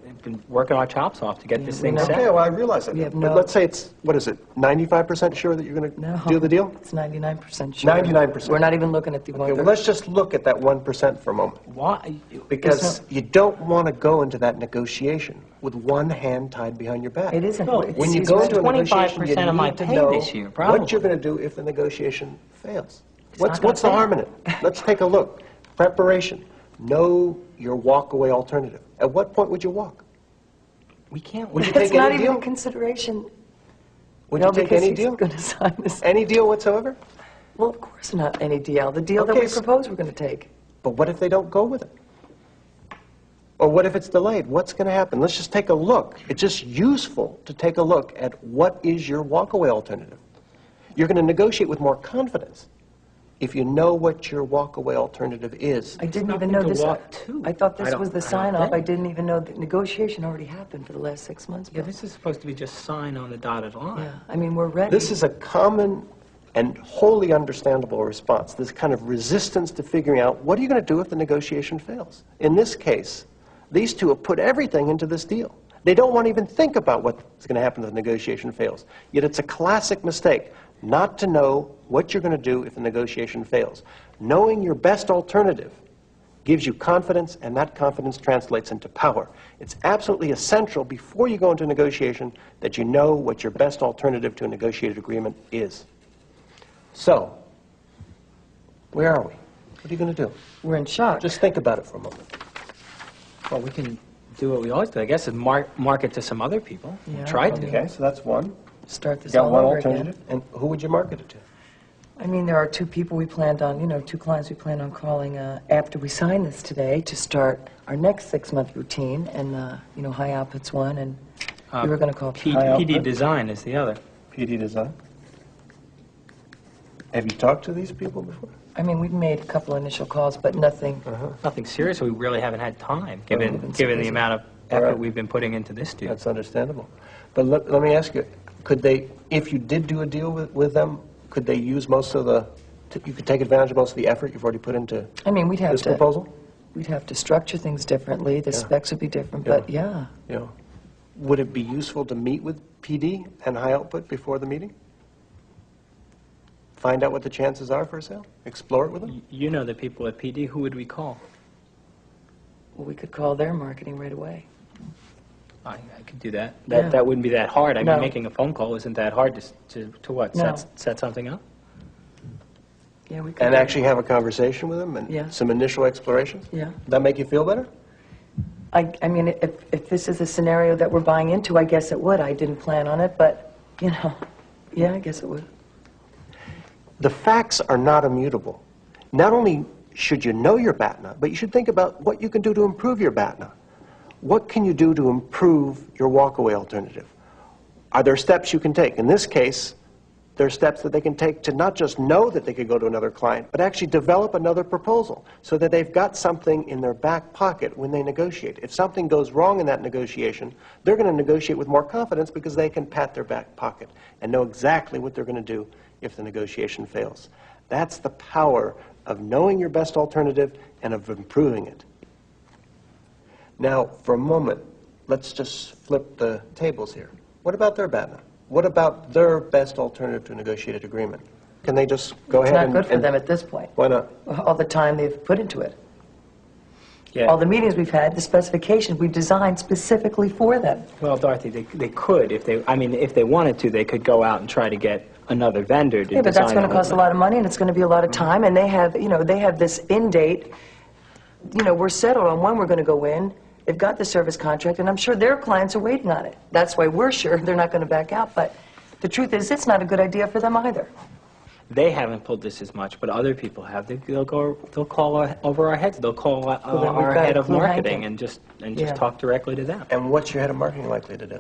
working our chops off to get this thing set. Okay, well, I realize that. But let's say it's, 95% sure that you're going to do the deal? It's 99% sure. 99%. We're not even looking at the Okay, well, let's just look at that 1% for a moment. Why? Because you don't want to go into that negotiation with one hand tied behind your back. It isn't. No, When you go into a negotiation, you 25% of my need to pay know this year, probably. what you're going to do if the negotiation fails. not What's the gonna harm in it? Let's take a look. Preparation. Know your walkaway alternative. At what point would you walk? We can't. Would you That's take not any even deal? a consideration. Would No, you take because any he's deal? going to sign this. Any deal whatsoever? Well, of course not any deal. The deal that Okay, we propose we're going to take. But what if they don't go with it? Or what if it's delayed? What's going to happen? Let's just take a look. It's just useful to take a look at what is your walkaway alternative. You're going to negotiate with more confidence if you know what your walkaway alternative is. I didn't even know this. I thought this was the sign-off. I didn't even know the negotiation already happened for the last 6 months. Yeah, this is supposed to be just sign on the dotted line. Yeah, I mean, we're ready. This is a common and wholly understandable response, this kind of resistance to figuring out what are you going to do if the negotiation fails. In this case, these two have put everything into this deal. They don't want to even think about what's going to happen if the negotiation fails. Yet it's a classic mistake not to know what you're going to do if the negotiation fails. Knowing your best alternative gives you confidence, and that confidence translates into power. It's absolutely essential before you go into negotiation that you know what your best alternative to a negotiated agreement is. So, where are we? What are you going to do? We're in shock. Just think about it for a moment. Well, we can do what we always do, I guess, is market to some other people. Yeah, Try to. Okay, so that's one. Start this Got all one over alternative. again. And who would you market it to? I mean, there are two people we planned on, 2 clients we planned on calling after we sign this today to start our next 6-month routine, and, High Output's one, and we were going to call PD Design is the other. PD Design. Have you talked to these people before? I mean, we've made a couple initial calls, but nothing. Nothing serious. We really haven't had time, We've given been so the busy. amount of effort Right. we've been putting into this deal. That's understandable. But let me ask you, could they, if you did do a deal with them, could they use most of you could take advantage of most of the effort you've already put into I mean, we'd have this to. proposal? We'd have to structure things differently. The specs would be different, but yeah. Yeah. Would it be useful to meet with PD and High Output before the meeting? Find out what the chances are for a sale? Explore it with them? You know the people at PD. Who would we call? Well, we could call their marketing right away. I could do that. Yeah. That wouldn't be that hard. I No. mean, making a phone call isn't that hard to what? No. Set something up? Yeah, we could. And do actually have a conversation with them and Yeah. some initial exploration? Yeah. Does that make you feel better? I mean, if this is a scenario that we're buying into, I guess it would. I didn't plan on it, but, yeah, I guess it would. The facts are not immutable. Not only should you know your BATNA, but you should think about what you can do to improve your BATNA. What can you do to improve your walkaway alternative? Are there steps you can take? In this case, there are steps that they can take to not just know that they could go to another client, but actually develop another proposal so that they've got something in their back pocket when they negotiate. If something goes wrong in that negotiation, they're going to negotiate with more confidence because they can pat their back pocket and know exactly what they're going to do if the negotiation fails. That's the power of knowing your best alternative and of improving it. Now, for a moment, let's just flip the tables here. What about their BATNA? What about their best alternative to a negotiated agreement? Can they just go It's ahead not and... good for them at this point. Why not? All the time they've put into it. Yeah. All the meetings we've had, the specifications we've designed specifically for them. Well, Dorothy, they could, if they wanted to, they could go out and try to get another vendor to Yeah, but that's design going to the cost a whole lot of money, and it's going to be a lot of time, and they have, they have this end date. We're settled on when we're going to go in. They've got the service contract, and I'm sure their clients are waiting on it. That's why we're sure they're not going to back out, but the truth is, it's not a good idea for them either. They haven't pulled this as much, but other people have. They'll call over our heads. They'll call Well, then we've our got head to of clue marketing Hank and just Yeah. talk directly to them. And what's your head of marketing likely to do?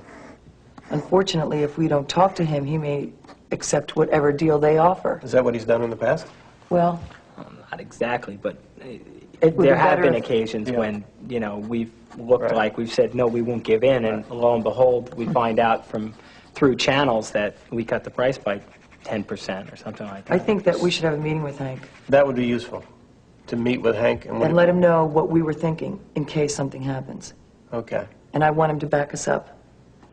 Unfortunately, if we don't talk to him, he may accept whatever deal they offer. Is that what he's done in the past? Well, Not exactly, but it would there be have better been if- occasions Yeah. when, we've looked like we've said, no, we won't give in, and lo and behold, we find out through channels that we cut the price by 10% or something like that. I think that we should have a meeting with Hank That would be useful, to meet with Hank and let him know what we were thinking in case something happens. Okay. And I want him to back us up.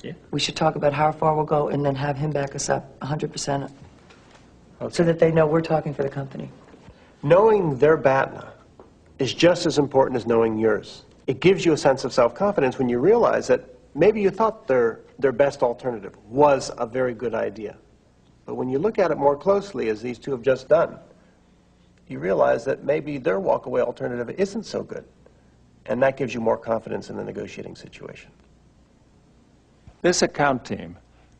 Yeah. We should talk about how far we'll go and then have him back us up 100%, Okay. so that they know we're talking for the company. Knowing their BATNA is just as important as knowing yours. It gives you a sense of self-confidence when you realize that maybe you thought their best alternative was a very good idea. But when you look at it more closely, as these two have just done, you realize that maybe their walkaway alternative isn't so good. And that gives you more confidence in the negotiating situation. This account team,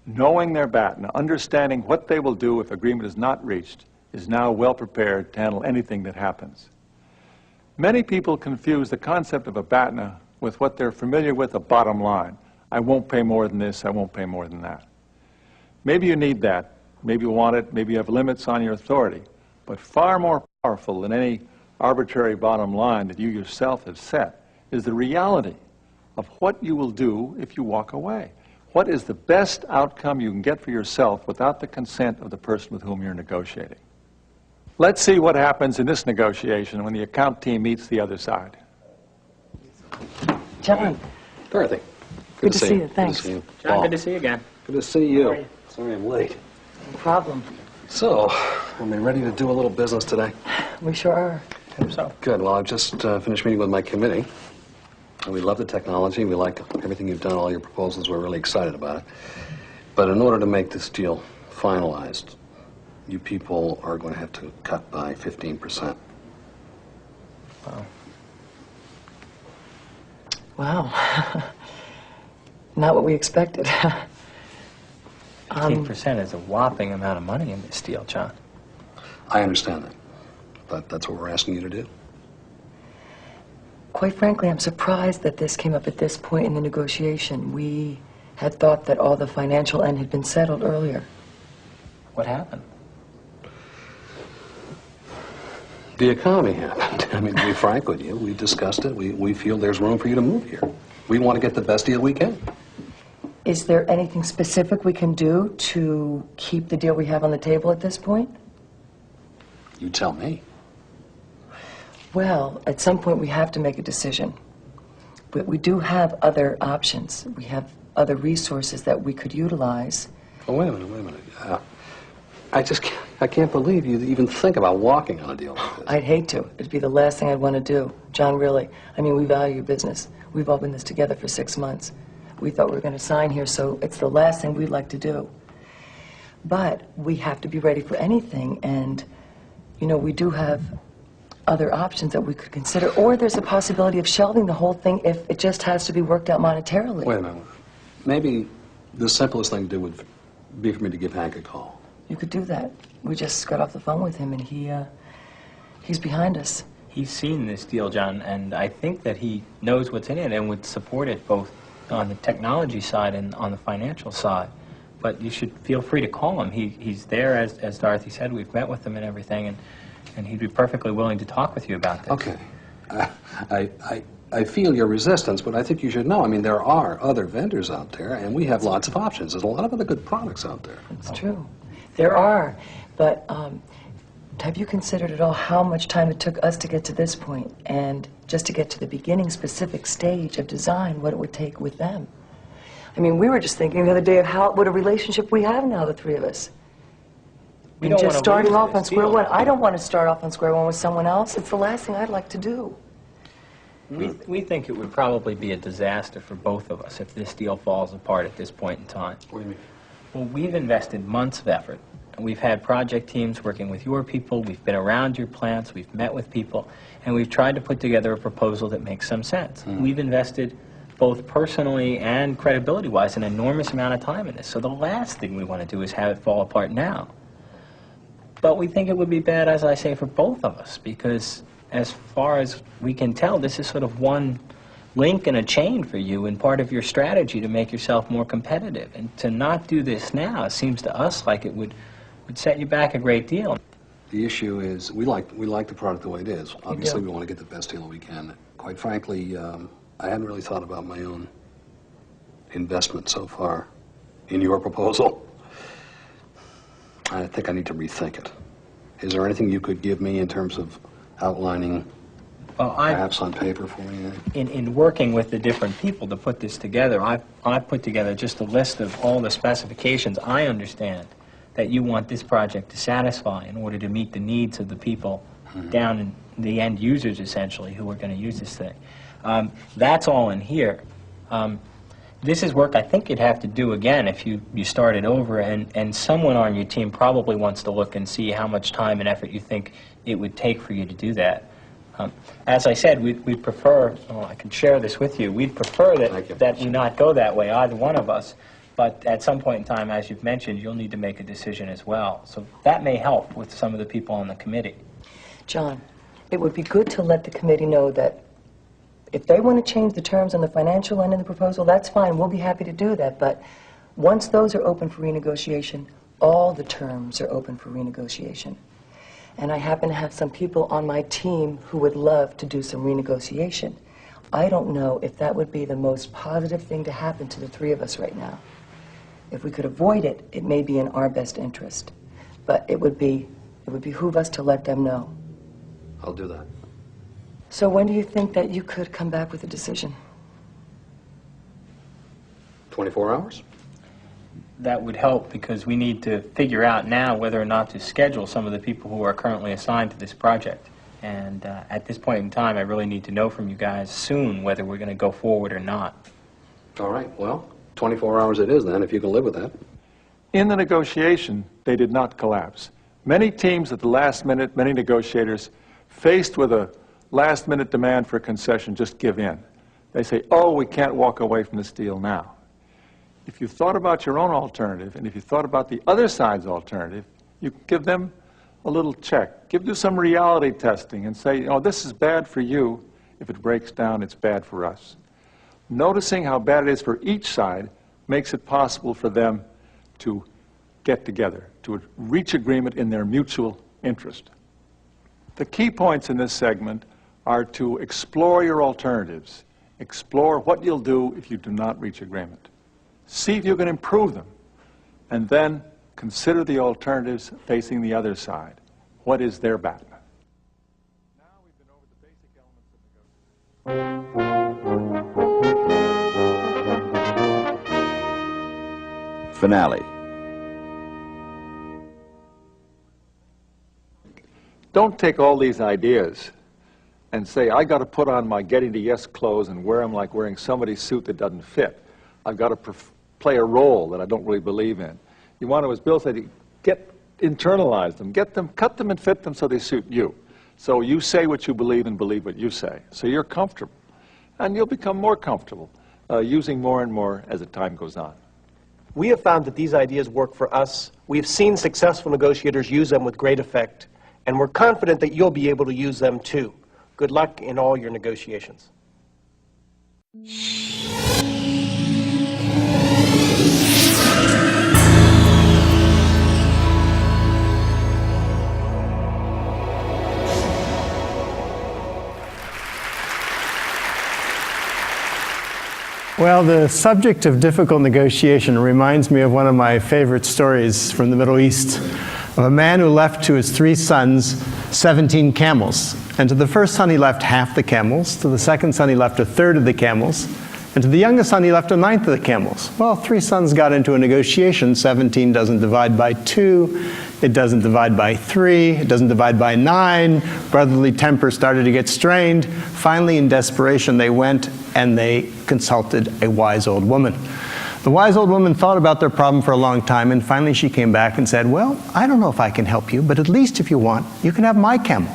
knowing their BATNA, understanding what they will do if agreement is not reached, is now well prepared to handle anything that happens. Many people confuse the concept of a BATNA with what they're familiar with, a bottom line. I won't pay more than this, I won't pay more than that. Maybe you need that, maybe you want it, maybe you have limits on your authority, but far more powerful than any arbitrary bottom line that you yourself have set is the reality of what you will do if you walk away. What is the best outcome you can get for yourself without the consent of the person with whom you're negotiating? Let's see what happens in this negotiation when the account team meets the other side. John, Dorothy. good to see you. Thanks. Good to see you. John, Paul. good to see you again. Good to see you. Sorry I'm late. No problem. So, are we ready to do a little business today? We sure are. hope so. Good. Well, I've just finished meeting with my committee. And we love the technology. We like everything you've done, all your proposals. We're really excited about it. But in order to make this deal finalized, you people are going to have to cut by 15%. Wow. Wow. Not what we expected. 15% is a whopping amount of money in this deal, John. I understand that. But that's what we're asking you to do. Quite frankly, I'm surprised that this came up at this point in the negotiation. We had thought that all the financial end had been settled earlier. What happened? The economy happened. I mean, to be frank with you, we discussed it. We feel there's room for you to move here. We want to get the best deal we can. Is there anything specific we can do to keep the deal we have on the table at this point? You tell me. Well, at some point we have to make a decision. But we do have other options. We have other resources that we could utilize. Oh, wait a minute. I can't believe you even think about walking on a deal like this. I'd hate to. It'd be the last thing I'd want to do. John, really. I mean, we value business. We've all been this together for 6 months. We thought we were going to sign here, so it's the last thing we'd like to do. But we have to be ready for anything, and, you know, we do have other options that we could consider, or there's a possibility of shelving the whole thing if it just has to be worked out monetarily. Wait a minute. Maybe the simplest thing to do would be for me to give Hank a call. You could do that. We just got off the phone with him, and he's behind us. He's seen this deal, John, and I think that he knows what's in it and would support it both on the technology side and on the financial side. But you should feel free to call him. He's there, as Dorothy said. We've met with him and everything, and he'd be perfectly willing to talk with you about this. Okay. I feel your resistance, but I think you should know. I mean, there are other vendors out there, and we have lots of options. There's a lot of other good products out there. It's true. There are, but have you considered at all how much time it took us to get to this point, and just to get to the beginning specific stage of design, what it would take with them? I mean, we were just thinking the other day of what a relationship we have now, the three of us. We And don't just wanna starting lose off this on square deal. one. I don't want to start off on square one with someone else. It's the last thing I'd like to do. We think it would probably be a disaster for both of us if this deal falls apart at this point in time. What do you mean? Well, we've invested months of effort. We've had project teams working with your people. We've been around your plants. We've met with people. And we've tried to put together a proposal that makes some sense. We've invested both personally and credibility-wise an enormous amount of time in this. So the last thing we want to do is have it fall apart now. But we think it would be bad, as I say, for both of us, because as far as we can tell, this is sort of one link in a chain for you and part of your strategy to make yourself more competitive. And to not do this now seems to us like it would set you back a great deal. The issue is, we like the product the way it is. Obviously, do. we want to get the best deal we can. Quite frankly, I hadn't really thought about my own investment so far in your proposal. I think I need to rethink it. Is there anything you could give me in terms of outlining, perhaps on paper for me? In working with the different people to put this together, I've put together just a list of all the specifications I understand that you want this project to satisfy in order to meet the needs of the people down in the end users, essentially, who are going to use this thing. That's all in here. This is work I think you'd have to do again if you started over, and someone on your team probably wants to look and see how much time and effort you think it would take for you to do that. As I said, we'd prefer, I can share this with you, we'd prefer that we not go that way, either one of us. But at some point in time, as you've mentioned, you'll need to make a decision as well. So that may help with some of the people on the committee. John, it would be good to let the committee know that if they want to change the terms on the financial end of the proposal, that's fine. We'll be happy to do that. But once those are open for renegotiation, all the terms are open for renegotiation. And I happen to have some people on my team who would love to do some renegotiation. I don't know if that would be the most positive thing to happen to the three of us right now. If we could avoid it, it may be in our best interest. But it would behoove us to let them know. I'll do that. So when do you think that you could come back with a decision? 24 hours? That would help because we need to figure out now whether or not to schedule some of the people who are currently assigned to this project. And at this point in time, I really need to know from you guys soon whether we're going to go forward or not. All right, well, 24 hours it is then, if you can live with that. In the negotiation, they did not collapse. Many teams at the last minute, many negotiators, faced with a last-minute demand for a concession, just give in. They say, oh, we can't walk away from this deal now. If you thought about your own alternative, and if you thought about the other side's alternative, you give them a little check. Do some reality testing and say, oh, this is bad for you. If it breaks down, it's bad for us. Noticing how bad it is for each side makes it possible for them to get together, to reach agreement in their mutual interest. The key points in this segment are to explore your alternatives. Explore what you'll do if you do not reach agreement. See if you can improve them. And then consider the alternatives facing the other side. What is their battle? Now we've been over the basic elements of negotiation. Finale. Don't take all these ideas and say, I got to put on my getting to yes clothes and wear them like wearing somebody's suit that doesn't fit. I've got to play a role that I don't really believe in. You want to, as Bill said, internalize them, cut them and fit them so they suit you. So you say what you believe and believe what you say. So you're comfortable. And you'll become more comfortable, using more and more as the time goes on. We have found that these ideas work for us. We've seen successful negotiators use them with great effect, and we're confident that you'll be able to use them too. Good luck in all your negotiations. Well, the subject of difficult negotiation reminds me of one of my favorite stories from the Middle East, of a man who left to his 3 sons 17 camels. And to the first son he left half the camels, to the second son he left 1/3 of the camels, and to the youngest son he left 1/9 of the camels. Well, 3 sons got into a negotiation. 17 doesn't divide by 2, it doesn't divide by 3, it doesn't divide by 9. Brotherly temper started to get strained. Finally, in desperation, they went and they consulted a wise old woman. The wise old woman thought about their problem for a long time, and finally she came back and said, well, I don't know if I can help you, but at least if you want, you can have my camel.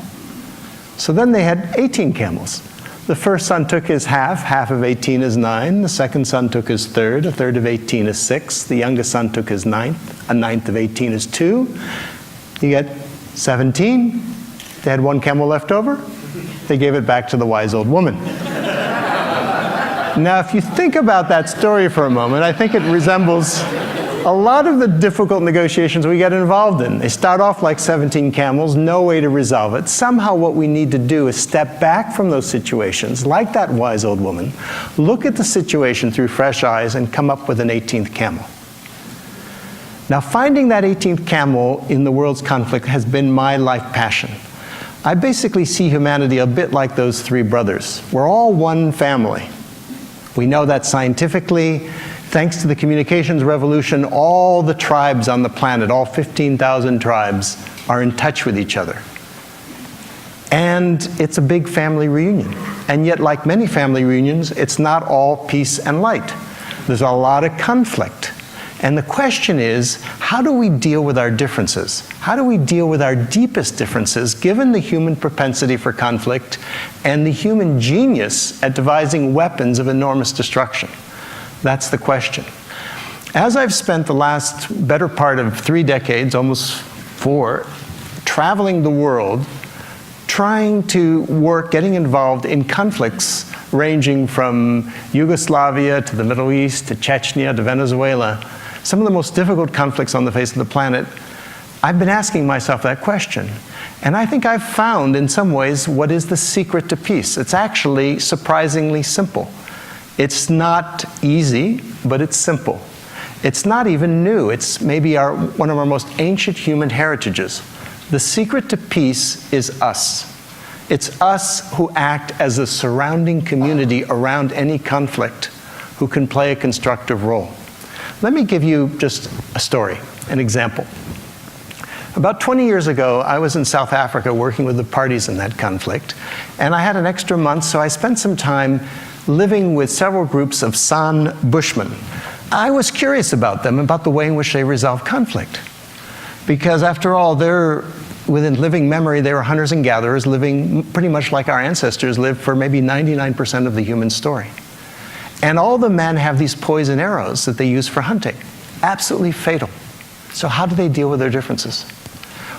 So then they had 18 camels. The first son took his half of 18 is 9. The second son took his 1/3, 1/3 of 18 is 6. The youngest son took his 1/9, 1/9 of 18 is 2. You get 17. They had 1 camel left over. They gave it back to the wise old woman. Now, if you think about that story for a moment, I think it resembles a lot of the difficult negotiations we get involved in. They start off like 17 camels, no way to resolve it. Somehow what we need to do is step back from those situations, like that wise old woman, look at the situation through fresh eyes, and come up with an 18th camel. Now, finding that 18th camel in the world's conflict has been my life passion. I basically see humanity a bit like those 3 brothers. We're all one family. We know that scientifically. Thanks to the communications revolution, all the tribes on the planet, all 15,000 tribes, are in touch with each other. And it's a big family reunion. And yet, like many family reunions, it's not all peace and light. There's a lot of conflict. And the question is, how do we deal with our differences? How do we deal with our deepest differences, given the human propensity for conflict and the human genius at devising weapons of enormous destruction? That's the question. As I've spent the last better part of 3 decades, almost 4, traveling the world, trying to work, getting involved in conflicts ranging from Yugoslavia to the Middle East to Chechnya to Venezuela, some of the most difficult conflicts on the face of the planet, I've been asking myself that question. And I think I've found, in some ways, what is the secret to peace. It's actually surprisingly simple. It's not easy, but it's simple. It's not even new. It's maybe one of our most ancient human heritages. The secret to peace is us. It's us who act as a surrounding community around any conflict, who can play a constructive role. Let me give you just a story, an example. About 20 years ago, I was in South Africa working with the parties in that conflict, and I had an extra month, so I spent some time living with several groups of San Bushmen. I was curious about them, about the way in which they resolve conflict. Because after all, within living memory, they were hunters and gatherers living pretty much like our ancestors lived for maybe 99% of the human story. And all the men have these poison arrows that they use for hunting. Absolutely fatal. So how do they deal with their differences?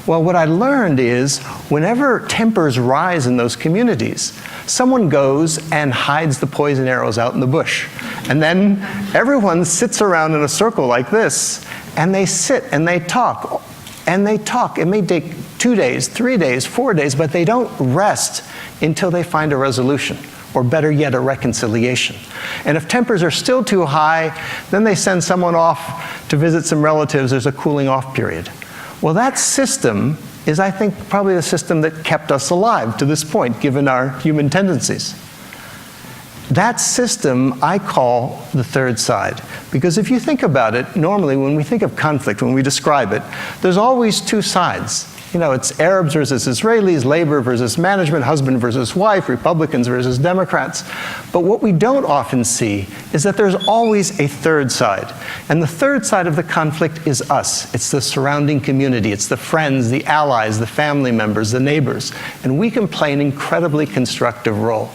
Well, what I learned is whenever tempers rise in those communities, someone goes and hides the poison arrows out in the bush. And then everyone sits around in a circle like this, and they sit and they talk. And they talk. It may take 2 days, 3 days, 4 days, but they don't rest until they find a resolution, or better yet, a reconciliation. And if tempers are still too high, then they send someone off to visit some relatives. There's a cooling off period. Well, that system is, I think, probably the system that kept us alive to this point, given our human tendencies. That system I call the third side. Because if you think about it, normally when we think of conflict, when we describe it, there's always two sides. You know, it's Arabs versus Israelis, labor versus management, husband versus wife, Republicans versus Democrats. But what we don't often see is that there's always a third side. And the third side of the conflict is us. It's the surrounding community. It's the friends, the allies, the family members, the neighbors. And we can play an incredibly constructive role.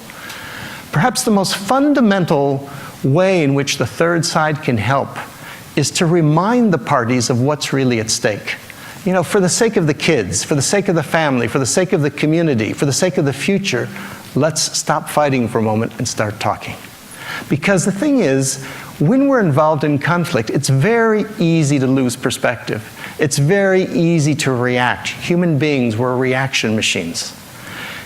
Perhaps the most fundamental way in which the third side can help is to remind the parties of what's really at stake. You know, for the sake of the kids, for the sake of the family, for the sake of the community, for the sake of the future, let's stop fighting for a moment and start talking. Because the thing is, when we're involved in conflict, it's very easy to lose perspective. It's very easy to react. Human beings, we're reaction machines.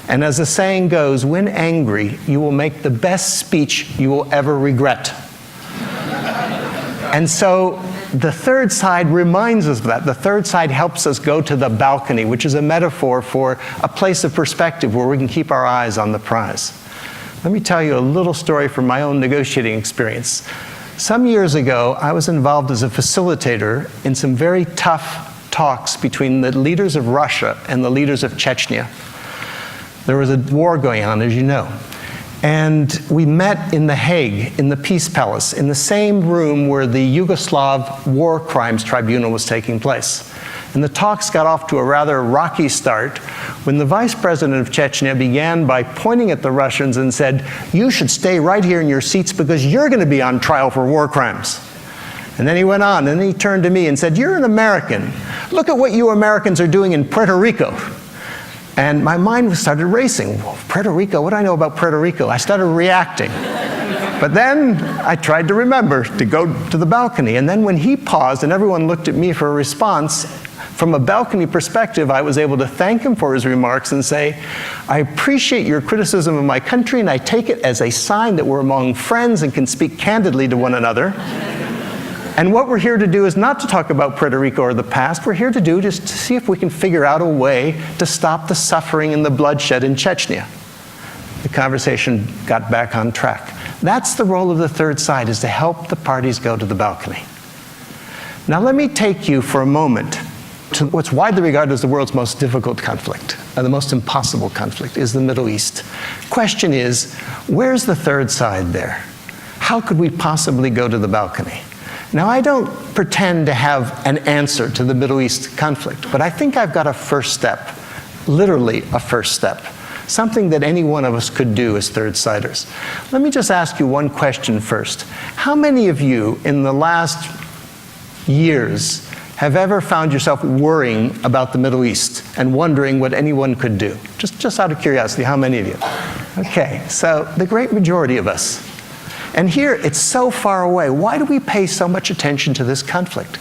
And as the saying goes, when angry, you will make the best speech you will ever regret. And so the third side reminds us of that. The third side helps us go to the balcony, which is a metaphor for a place of perspective where we can keep our eyes on the prize. Let me tell you a little story from my own negotiating experience. Some years ago, I was involved as a facilitator in some very tough talks between the leaders of Russia and the leaders of Chechnya. There was a war going on, as you know. And we met in The Hague, in the Peace Palace, in the same room where the Yugoslav War Crimes Tribunal was taking place. And the talks got off to a rather rocky start when the vice president of Chechnya began by pointing at the Russians and said, "You should stay right here in your seats because you're going to be on trial for war crimes." And then he went on, and then he turned to me and said, "You're an American. Look at what you Americans are doing in Puerto Rico." And my mind started racing. Puerto Rico, what do I know about Puerto Rico? I started reacting. But then I tried to remember to go to the balcony. And then when he paused and everyone looked at me for a response, from a balcony perspective, I was able to thank him for his remarks and say, "I appreciate your criticism of my country, and I take it as a sign that we're among friends and can speak candidly to one another. And what we're here to do is not to talk about Puerto Rico or the past. We're here to do just to see if we can figure out a way to stop the suffering and the bloodshed in Chechnya." The conversation got back on track. That's the role of the third side, is to help the parties go to the balcony. Now let me take you for a moment to what's widely regarded as the world's most difficult conflict, the most impossible conflict, is the Middle East. Question is, where's the third side there? How could we possibly go to the balcony? Now, I don't pretend to have an answer to the Middle East conflict, but I think I've got a first step, literally a first step, something that any one of us could do as third-siders. Let me just ask you one question first. How many of you in the last years have ever found yourself worrying about the Middle East and wondering what anyone could do? Just out of curiosity, how many of you? Okay, so the great majority of us. And here, it's so far away. Why do we pay so much attention to this conflict?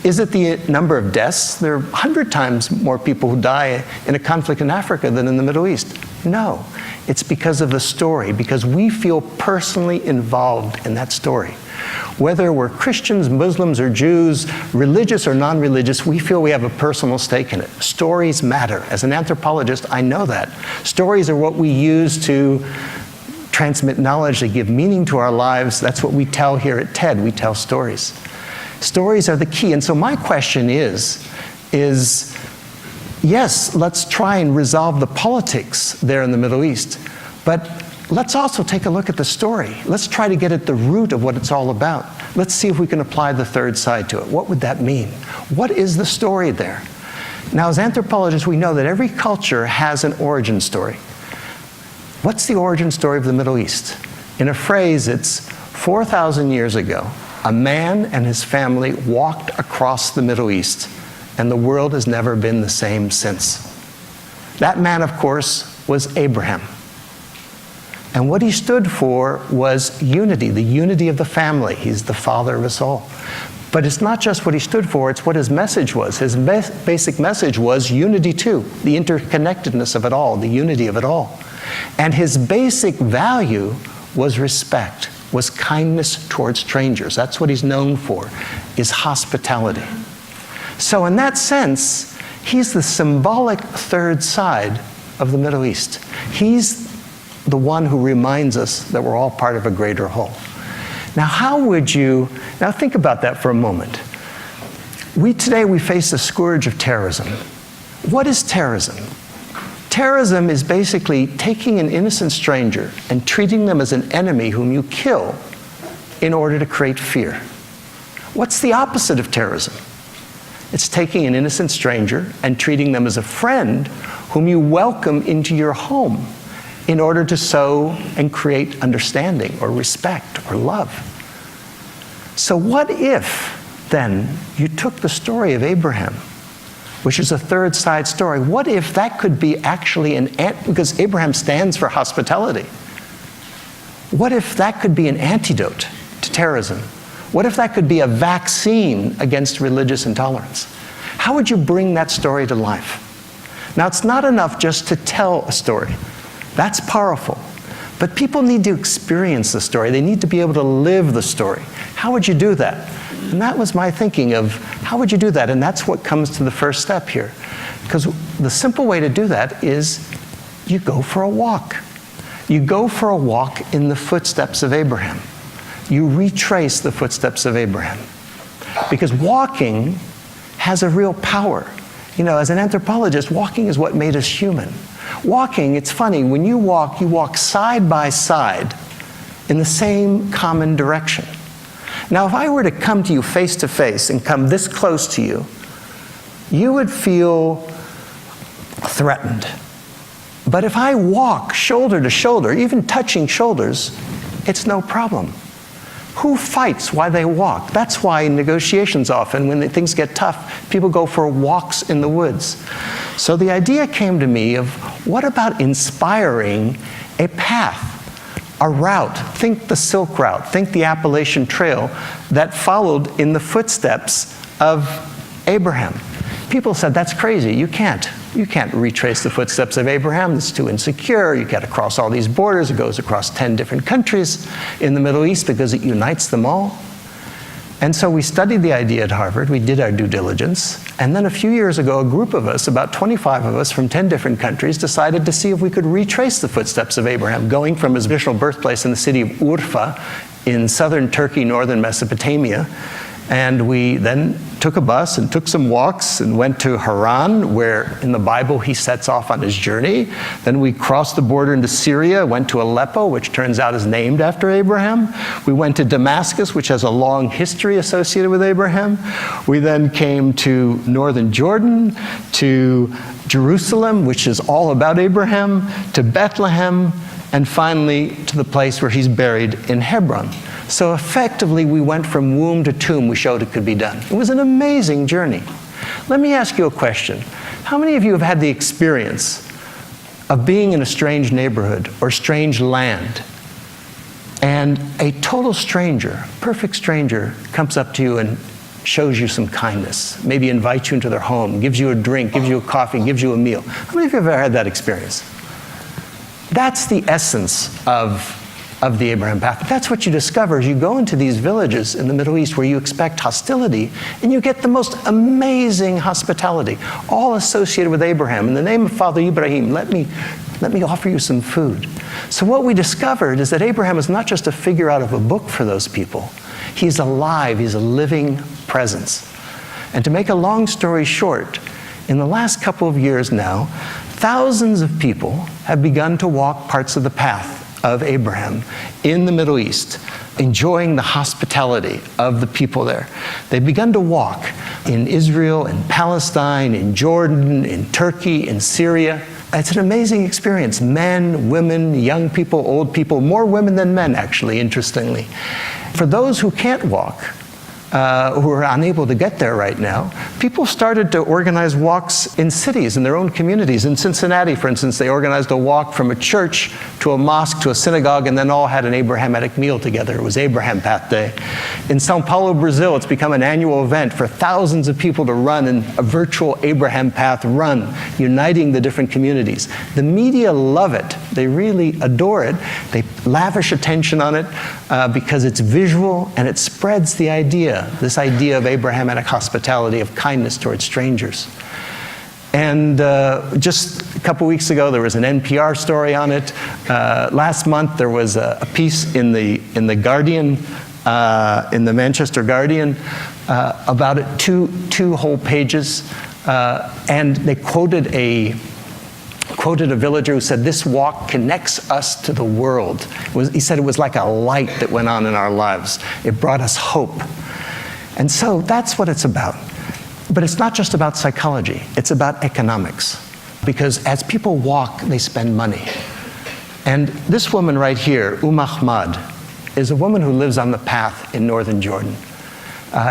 Is it the number of deaths? There are 100 times more people who die in a conflict in Africa than in the Middle East. No, it's because of the story, because we feel personally involved in that story. Whether we're Christians, Muslims, or Jews, religious or non-religious, we feel we have a personal stake in it. Stories matter. As an anthropologist, I know that. Stories are what we use to transmit knowledge, they give meaning to our lives. That's what we tell here at TED. We tell stories. Stories are the key. And so my question is yes, let's try and resolve the politics there in the Middle East, but let's also take a look at the story. Let's try to get at the root of what it's all about. Let's see if we can apply the third side to it. What would that mean? What is the story there? Now, as anthropologists, we know that every culture has an origin story. What's the origin story of the Middle East? In a phrase, it's 4,000 years ago, a man and his family walked across the Middle East, and the world has never been the same since. That man, of course, was Abraham. And what he stood for was unity, the unity of the family. He's the father of us all. But it's not just what he stood for, it's what his message was. His basic message was unity too, the interconnectedness of it all, the unity of it all. And his basic value was respect, was kindness towards strangers. That's what he's known for, is hospitality. So in that sense, he's the symbolic third side of the Middle East. He's the one who reminds us that we're all part of a greater whole. Now think about that for a moment. Today we face the scourge of terrorism. What is terrorism? Terrorism is basically taking an innocent stranger and treating them as an enemy whom you kill in order to create fear. What's the opposite of terrorism? It's taking an innocent stranger and treating them as a friend whom you welcome into your home in order to sow and create understanding or respect or love. So what if, then, you took the story of Abraham, which is a third side story, what if that could be actually because Abraham stands for hospitality, what if that could be an antidote to terrorism? What if that could be a vaccine against religious intolerance? How would you bring that story to life? Now, it's not enough just to tell a story. That's powerful. But people need to experience the story. They need to be able to live the story. How would you do that? And that was my thinking of how would you do that? And that's what comes to the first step here. Because the simple way to do that is you go for a walk. You go for a walk in the footsteps of Abraham. You retrace the footsteps of Abraham. Because walking has a real power. You know, as an anthropologist, walking is what made us human. Walking, it's funny, when you walk side by side in the same common direction. Now, if I were to come to you face to face and come this close to you, you would feel threatened. But if I walk shoulder to shoulder, even touching shoulders, it's no problem. Who fights while they walk? That's why in negotiations often, when things get tough, people go for walks in the woods. So the idea came to me of what about inspiring a path, a route? Think the Silk Route, think the Appalachian Trail that followed in the footsteps of Abraham. People said, that's crazy, you can't retrace the footsteps of Abraham, it's too insecure, you got to cross all these borders, it goes across 10 different countries in the Middle East because it unites them all. And so we studied the idea at Harvard, we did our due diligence, and then a few years ago, a group of us, about 25 of us from 10 different countries, decided to see if we could retrace the footsteps of Abraham, going from his original birthplace in the city of Urfa in southern Turkey, northern Mesopotamia. And we then took a bus and took some walks and went to Haran, where in the Bible he sets off on his journey. Then we crossed the border into Syria, went to Aleppo, which turns out is named after Abraham. We went to Damascus, which has a long history associated with Abraham. We then came to northern Jordan, to Jerusalem, which is all about Abraham, to Bethlehem, and finally to the place where he's buried in Hebron. So effectively, we went from womb to tomb. We showed it could be done. It was an amazing journey. Let me ask you a question. How many of you have had the experience of being in a strange neighborhood or strange land, and a total stranger, perfect stranger, comes up to you and shows you some kindness, maybe invites you into their home, gives you a drink, gives you a coffee, gives you a meal? How many of you have ever had that experience? That's the essence of the Abraham path. That's what you discover as you go into these villages in the Middle East where you expect hostility, and you get the most amazing hospitality, all associated with Abraham. In the name of Father Ibrahim, let me offer you some food. So what we discovered is that Abraham is not just a figure out of a book for those people. He's alive. He's a living presence. And to make a long story short, In the last couple of years now, thousands of people have begun to walk parts of the path of Abraham in the Middle East, enjoying the hospitality of the people there. They've begun to walk in Israel, in Palestine, in Jordan, in Turkey, in Syria. It's an amazing experience. Men, women, young people, old people, more women than men, actually, interestingly. For those who can't walk, who are unable to get there right now, people started to organize walks in cities, in their own communities. In Cincinnati, for instance, they organized a walk from a church to a mosque to a synagogue, and then all had an Abrahamic meal together. It was Abraham Path Day. In Sao Paulo, Brazil, it's become an annual event for thousands of people to run in a virtual Abraham Path run, uniting the different communities. The media love it. They really adore it. They lavish attention on it because it's visual and it spreads the idea, this idea of Abrahamic hospitality, of kindness towards strangers. And just a couple weeks ago, there was an NPR story on it. Last month, there was a piece in the Guardian, in the Manchester Guardian, about it, two whole pages, and they quoted a villager who said, "This walk connects us to the world." He said it was like a light that went on in our lives. It brought us hope. And so that's what it's about. But it's not just about psychology. It's about economics. Because as people walk, they spend money. And this woman right here, Ahmad, is a woman who lives on the path in northern Jordan.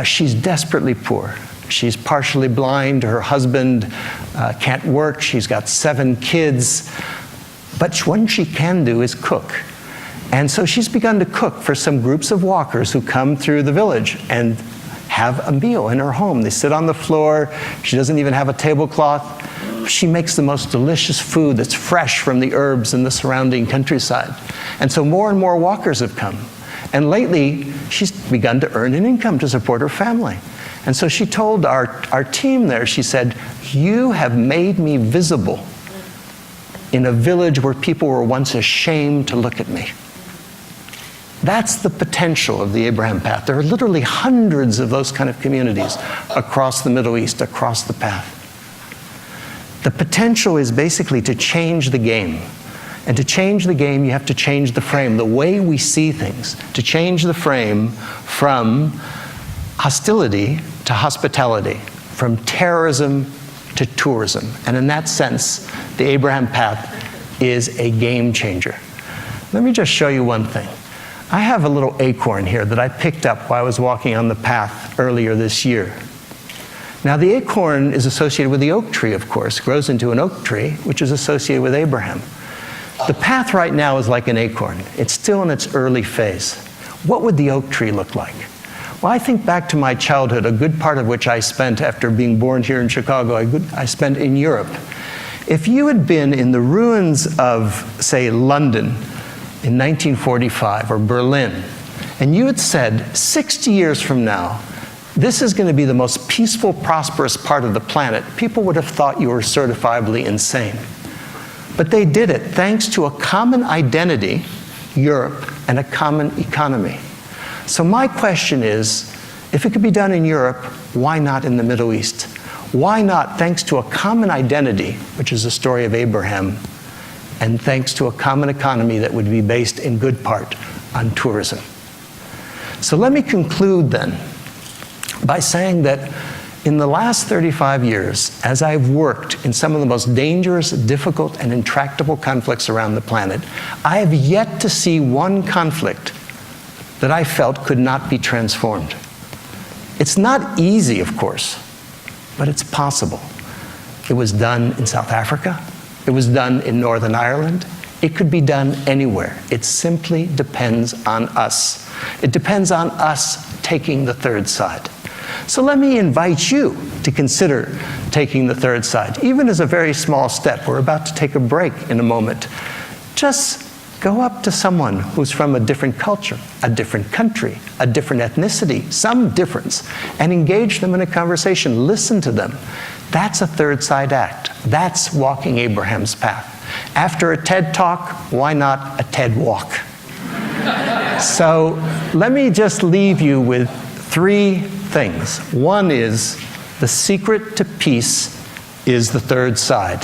She's desperately poor. She's partially blind. Her husband can't work. She's got 7 kids. But what she can do is cook. And so she's begun to cook for some groups of walkers who come through the village and have a meal in her home. They sit on the floor. She doesn't even have a tablecloth. She makes the most delicious food that's fresh from the herbs in the surrounding countryside. And so more and more walkers have come. And lately, she's begun to earn an income to support her family. And so she told our team there, she said, "You have made me visible in a village where people were once ashamed to look at me." That's the potential of the Abraham Path. There are literally hundreds of those kind of communities across the Middle East, across the path. The potential is basically to change the game. And to change the game, you have to change the frame, the way we see things. To change the frame from hostility to hospitality, from terrorism to tourism. And in that sense, the Abraham Path is a game changer. Let me just show you one thing. I have a little acorn here that I picked up while I was walking on the path earlier this year. Now, the acorn is associated with the oak tree, of course, grows into an oak tree, which is associated with Abraham. The path right now is like an acorn. It's still in its early phase. What would the oak tree look like? Well, I think back to my childhood, a good part of which I spent after being born here in Chicago, I spent in Europe. If you had been in the ruins of, say, London in 1945 or Berlin, and you had said, 60 years from now, this is going to be the most peaceful, prosperous part of the planet, people would have thought you were certifiably insane. But they did it thanks to a common identity, Europe, and a common economy. So my question is, if it could be done in Europe, why not in the Middle East? Why not thanks to a common identity, which is the story of Abraham, and thanks to a common economy that would be based in good part on tourism? So let me conclude then by saying that in the last 35 years, as I've worked in some of the most dangerous, difficult, and intractable conflicts around the planet, I have yet to see one conflict that I felt could not be transformed. It's not easy, of course, but it's possible. It was done in South Africa. It was done in Northern Ireland. It could be done anywhere. It simply depends on us. It depends on us taking the third side. So let me invite you to consider taking the third side, even as a very small step. We're about to take a break in a moment. Just go up to someone who's from a different culture, a different country, a different ethnicity, some difference, and engage them in a conversation. Listen to them. That's a third side act. That's walking Abraham's path. After a TED Talk, why not a TED Walk? So let me just leave you with 3 things. One is the secret to peace is the third side.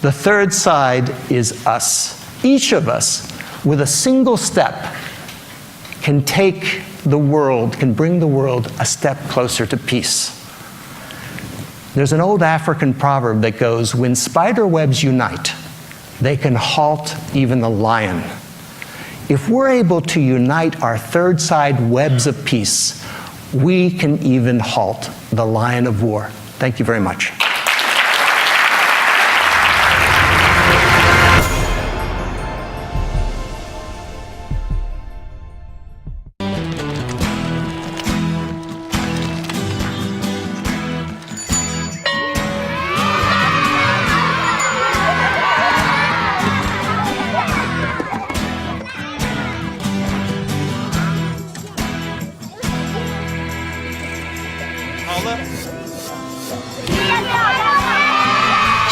The third side is us. Each of us, with a single step, can take the world, can bring the world a step closer to peace. There's an old African proverb that goes, when spider webs unite, they can halt even the lion. If we're able to unite our third side webs of peace, we can even halt the lion of war. Thank you very much.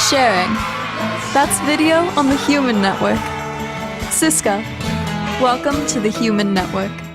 Sharing. That's video on the Human Network. Siska, welcome to the Human Network.